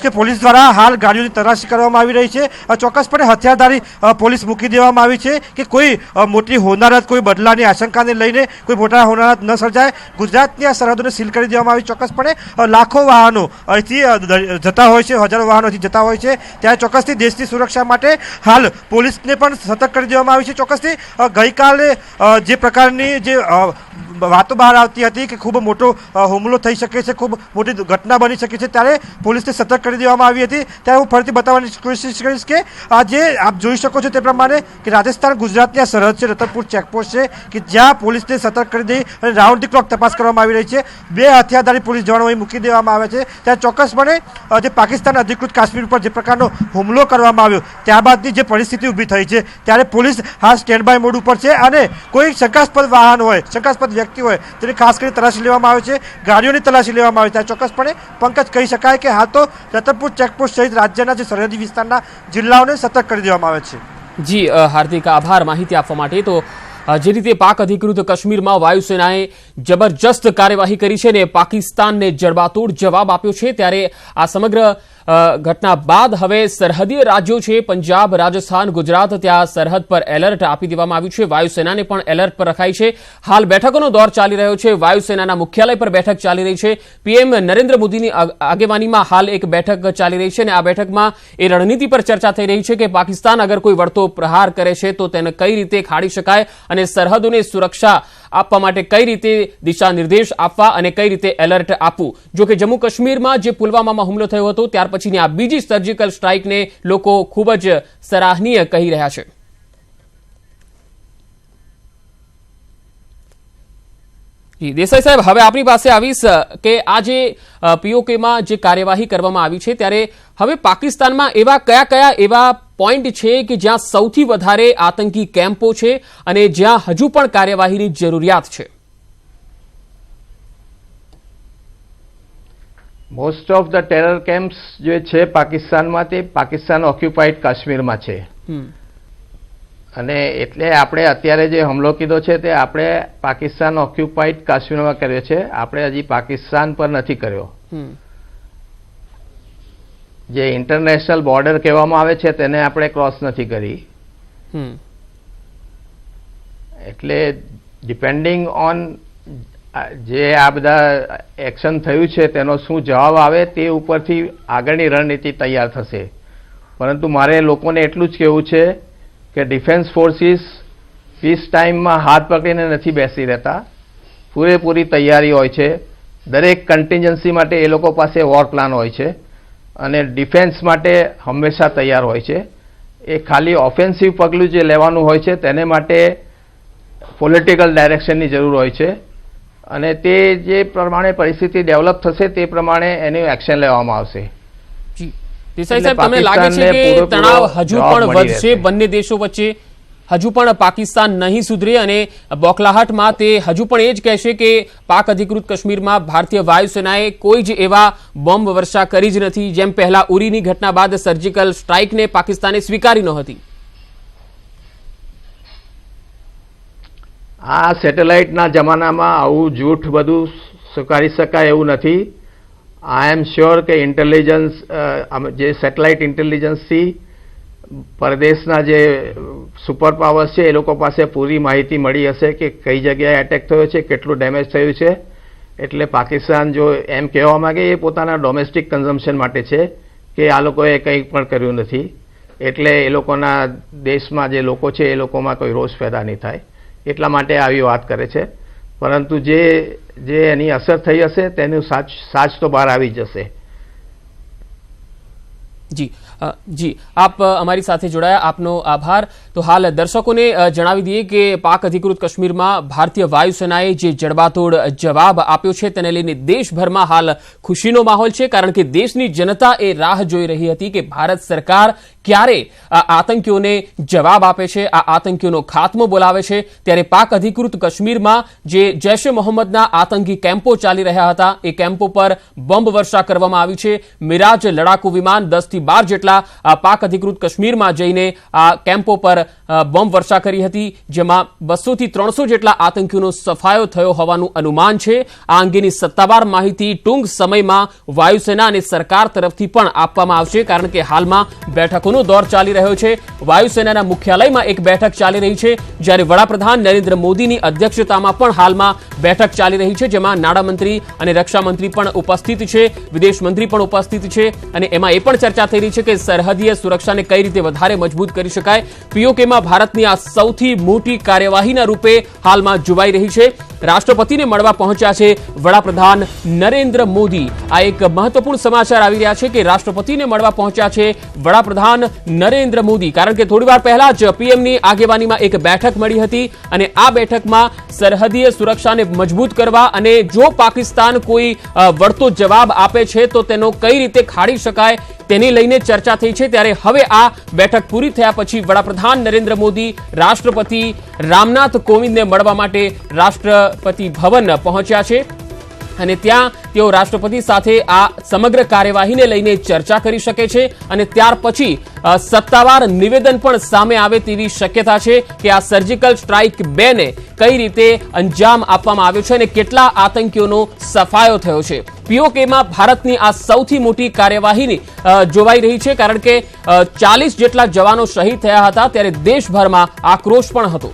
કે પોલીસ દ્વારા હાલ ગાડીઓની તલાશી કરવામાં આવી રહી છે. ચોક્કસપણે હથિયારધારી પોલીસ મૂકી દેવામાં આવી છે કે કોઈ મોટી હોનારત, કોઈ બદલાની આશંકાને લઈને કોઈ મોટા હોનારત ન સર્જાય. ગુજરાતની આ સરહદોને સીલ કરી દેવામાં આવી. ચોક્કસપણે લાખો વાહનો અહીંથી જતા હોય છે, હજારો વાહનો અહીંથી જતા હોય છે. ત્યારે ચોક્કસથી દેશની સુરક્ષા માટે હાલ પોલીસને પણ સતર્ક કરી દેવામાં આવી છે. ચોક્કસથી ગઈકાલે જે પ્રકારની જે વાતો બહાર આવતી હતી કે ખૂબ મોટો હુમલો થઈ શકે છે, ખૂબ મોટી ઘટના બની શકે છે, ત્યારે પોલીસને સતર્ક કરી દેવામાં આવી હતી. ત્યારે હું ફરીથી બતાવવાની કોશિશ કરીશ કે આજે આપ જોઈ શકો છો તે પ્રમાણે કે રાજસ્થાન ગુજરાતની આ સરહદ છે, રતનપુર ચેકપોસ્ટ છે કે જ્યાં પોલીસને સતર્ક કરી દઈ અને રાઉન્ડ ધી ક્લોક તપાસ કરવામાં આવી રહી છે. 2 હથિયારધારી પોલીસ જવાનો અહીં મૂકી દેવામાં આવે છે. ત્યારે ચોક્કસપણે જે પાકિસ્તાન અધિકૃત કાશ્મીર ઉપર જે પ્રકારનો હુમલો કરવામાં આવ્યો ત્યારબાદની જે પરિસ્થિતિ ઊભી થઈ છે ત્યારે પોલીસ હાલ સ્ટેન્ડ બાય મોડ ઉપર છે અને કોઈ શંકાસ્પદ વાહન હોય, શંકાસ્પદ વ્યક્તિ હોય તેની ખાસ કરી તલાશી લેવામાં આવે છે, ગાડીઓની તલાશી લેવામાં આવે છે. ત્યારે ચોક્કસપણે પંકજ કહી શકાય કે હાલ તો રતનપુર ચેકપોસ્ટ સહિત રાજ્યના જે સરહદી વિસ્તારના જિલ્લાઓને સતર્ક કરી દેવામાં આવે છે. જી હાર્દિક, આભાર માહિતી આપવા માટે. તો જે રીતે પાક અધિકૃત કાશ્મીરમાં વાયુસેનાએ જબરજસ્ત કાર્યવાહી કરી છે ને પાકિસ્તાનને જડબાતોડ જવાબ આપ્યો છે, ત્યારે આ સમગ્ર ઘટના બાદ હવે સરહદીય રાજ્યો છે પંજાબ, રાજસ્થાન, ગુજરાત, ત્યાં સરહદ પર એલર્ટ આપી દેવામાં આવ્યું છે. વાયુસેનાને પણ એલર્ટ પર રખાઈ છે. હાલ બેઠકોનો દોર ચાલી રહ્યો છે. વાયુસેનાના મુખ્યાલય પર બેઠક ચાલી રહી છે. પીએમ નરેન્દ્ર મોદીની આગેવાનીમાં હાલ એક બેઠક ચાલી રહી છે અને આ બેઠકમાં એ રણનીતિ પર ચર્ચા થઈ રહી છે કે પાકિસ્તાન અગર કોઈ વળતો પ્રહાર કરે છે તો તેને કઈ રીતે ખાડી શકાય અને સરહદોને સુરક્ષા આપવા માટે કઈ રીતે દિશા નિર્દેશ આપવા અને કઈ રીતે એલર્ટ આપવું. જો કે જમ્મુ કાશ્મીરમાં જે પુલવામામાં હુમલો થયો હતો ત્યાર પછીની આ બીજી સર્જિકલ સ્ટ્રાઇકને લોકો ખૂબ જ સરાહનીય કહી રહ્યા છે. દેસાઈ સાહેબ, હવે આપણી પાસે આવીશ કે આ જે પીઓકેમાં જે કાર્યવાહી કરવામાં આવી છે ત્યારે હવે પાકિસ્તાનમાં એવા કયા એવા પોઈન્ટ છે કે જ્યાં સૌથી વધારે આતંકી કેમ્પો છે અને જ્યાં હજુ પણ કાર્યવાહીની જરૂરિયાત છે? Most of the terror camps જે છે પાકિસ્તાનમાં તે પાકિસ્તાન ઓક્યુપાઈડ કાશ્મીરમાં છે. અને એટલે આપણે અત્યારે જે હુમલો કીધો છે તે આપણે પાકિસ્તાન ઓક્યુપાઈડ કાશ્મીરમાં કર્યો છે, આપણે હજી પાકિસ્તાન પર નથી કર્યો. જે ઇન્ટરનેશનલ બોર્ડર કહેવામાં આવે છે તેને આપણે ક્રોસ નથી કરી. એટલે ડિપેન્ડિંગ ઓન જે આ બધા એક્શન થયું છે તેનો શું જવાબ આવે તે ઉપરથી આગળની રણનીતિ તૈયાર થશે. પરંતુ મારે લોકોને એટલું જ કહેવું છે કે ડિફેન્સ ફોર્સિસ પીસ ટાઈમમાં હાથ પકડીને નથી બેસી રહેતા, પૂરેપૂરી તૈયારી હોય છે. દરેક કન્ટિન્જન્સી માટે એ લોકો પાસે વોર પ્લાન હોય છે અને ડિફેન્સ માટે હંમેશા તૈયાર હોય છે. એ ખાલી ઓફેન્સિવ પગલું જે લેવાનું હોય છે તેને માટે પોલિટિકલ ડાયરેક્શનની જરૂર હોય છે અને તે જે પ્રમાણે પરિસ્થિતિ ડેવલપ થશે તે પ્રમાણે એનું એક્શન લેવામાં આવશે. દેસાઈ સાહેબ, તમને લાગે છે કે તણાવ હજુ પણ વધશે બંને દેશો વચ્ચે? હજુ પણ પાકિસ્તાન નહીં સુધરે અને બોખલાહટમાં તે હજુ પણ એ જ કહેશે કે પાક અધિકૃત કાશ્મીરમાં ભારતીય વાયુસેનાએ કોઈ જ એવા બોમ્બ વર્ષા કરી જ નથી જેમ પહેલા ઉરીની ઘટના બાદ સર્જિકલ સ્ટ્રાઇકને પાકિસ્તાને સ્વીકારી નહોતી? આ સેટેલાઇટના જમાનામાં આવું જૂઠ બધું સ્વીકારી શકાય એવું નથી. આઈ એમ શ્યોર કે ઇન્ટેલિજન્સ જે સેટેલાઇટ ઇન્ટેલિજન્સથી પરદેશના જે સુપર પાવર્સ છે એ લોકો પાસે પૂરી માહિતી મળી હશે કે કઈ જગ્યાએ એટેક થયો છે, કેટલું ડેમેજ થયું છે. એટલે પાકિસ્તાન જો એમ કહેવા માંગે એ પોતાના ડોમેસ્ટિક કન્ઝમ્પશન માટે છે કે આ લોકોએ કંઈ પણ કર્યું નથી. એટલે એ લોકોના દેશમાં જે લોકો છે એ લોકોમાં કોઈ રોષ પેદા નહીં થાય એટલા માટે આવી વાત કરે છે. પરંતુ જે એની અસર થઈ હશે તેનું સાચ તો બહાર આવી જશે. જી જી, આપ અમારી સાથે જોડાયા, આપનો આભાર। તો હાલ દર્શકોને જણાવી દઈએ કે પાક અધિકૃત કાશ્મીરમાં ભારતીય વાયુસેનાએ જે જડબાતોડ જવાબ આપ્યો છે તેને લઈને દેશભરમાં હાલ ખુશીનો માહોલ છે, કારણ કે દેશની જનતા એ રાહ જોઈ રહી હતી કે ભારત સરકાર ક્યારે આ આતંકીઓને જવાબ આપે છે, આ આતંકીઓનો ખાત્મો બોલાવે છે। ત્યારે પાક અધિકૃત કાશ્મીરમાં જે જૈશ એ મોહમ્મદના આતંકી કેમ્પો ચાલી રહ્યા હતા એ કેમ્પો પર બોમ્બ વર્ષા કરવામાં આવી છે। મિરાજ લડાકુ વિમાન 10 થી 12 જેટલા પાક અધિકૃત કાશ્મીરમાં જઈને આ કેમ્પો પર બોમ્બ વર્ષા કરી હતી, જેમાં 200 થી 300 જેટલા આતંકીઓનો સફાયો થયો હોવાનું અનુમાન છે। આ અંગેની સત્તાવાર માહિતી ટૂંક સમયમાં વાયુસેના અને સરકાર તરફથી પણ આપવામાં આવશે, કારણ કે હાલમાં બેઠકોનો દોર ચાલી રહ્યો છે। વાયુસેનાના મુખ્યાલયમાં એક બેઠક ચાલી રહી છે, જ્યારે વડાપ્રધાન નરેન્દ્ર મોદીની અધ્યક્ષતામાં પણ હાલમાં બેઠક ચાલી રહી છે, જેમાં નાણામંત્રી અને રક્ષામંત્રી પણ ઉપસ્થિત છે, વિદેશ મંત્રી પણ ઉપસ્થિત છે, અને એમાં એ પણ ચર્ચા થઈ રહી છે કે સરહદીય સુરક્ષાને કઈ રીતે વધારે મજબૂત કરી શકાય। પીઓકેમાં ભારતની આ સૌથી મોટી કાર્યવાહીના રૂપે હાલમાં જોવાઈ રહી છે। રાષ્ટ્રપતિને મળવા પહોંચ્યા છે વડાપ્રધાન નરેન્દ્ર મોદી। આ એક મહત્વપૂર્ણ સમાચાર આવી રહ્યા છે કે રાષ્ટ્રપતિને મળવા પહોંચ્યા છે વડાપ્રધાન નરેન્દ્ર મોદી, કારણ કે થોડીવાર પહેલા જ પીએમની આગેવાનીમાં એક બેઠક મળી હતી, અને આ બેઠકમાં સરહદીય સુરક્ષાને મજબૂત કરવા અને જો પાકિસ્તાન કોઈ વળતો જવાબ આપે છે તો તેનો કઈ રીતે ખાળી શકાય તેને લઈને ચર્ચા થઈ છે। ત્યારે હવે આ બેઠક પૂરી થયા પછી વડાપ્રધાન નરેન્દ્ર મોદી રાષ્ટ્રપતિ રામનાથ કોવિંદને મળવા માટે રાષ્ટ્રપતિ ભવન પહોંચ્યા છે, અને ત્યાં તેઓ રાષ્ટ્રપતિ સાથે આ સમગ્ર કાર્યવાહીને લઈને ચર્ચા કરી શકે છે, અને ત્યાર પછી સત્તાવાર નિવેદન પણ સામે આવે તેવી શક્યતા છે કે આ સર્જિકલ સ્ટ્રાઇક 2 ને કઈ રીતે અંજામ આપવામાં આવ્યો છે અને કેટલા આતંકીઓનો સફાયો થયો છે। પીઓકેમાં ભારતની આ સૌથી મોટી કાર્યવાહીની જોવાઈ રહી છે, કારણ કે 40 જેટલા જવાનો શહીદ થયા હતા, ત્યારે દેશભરમાં આક્રોશ પણ હતો।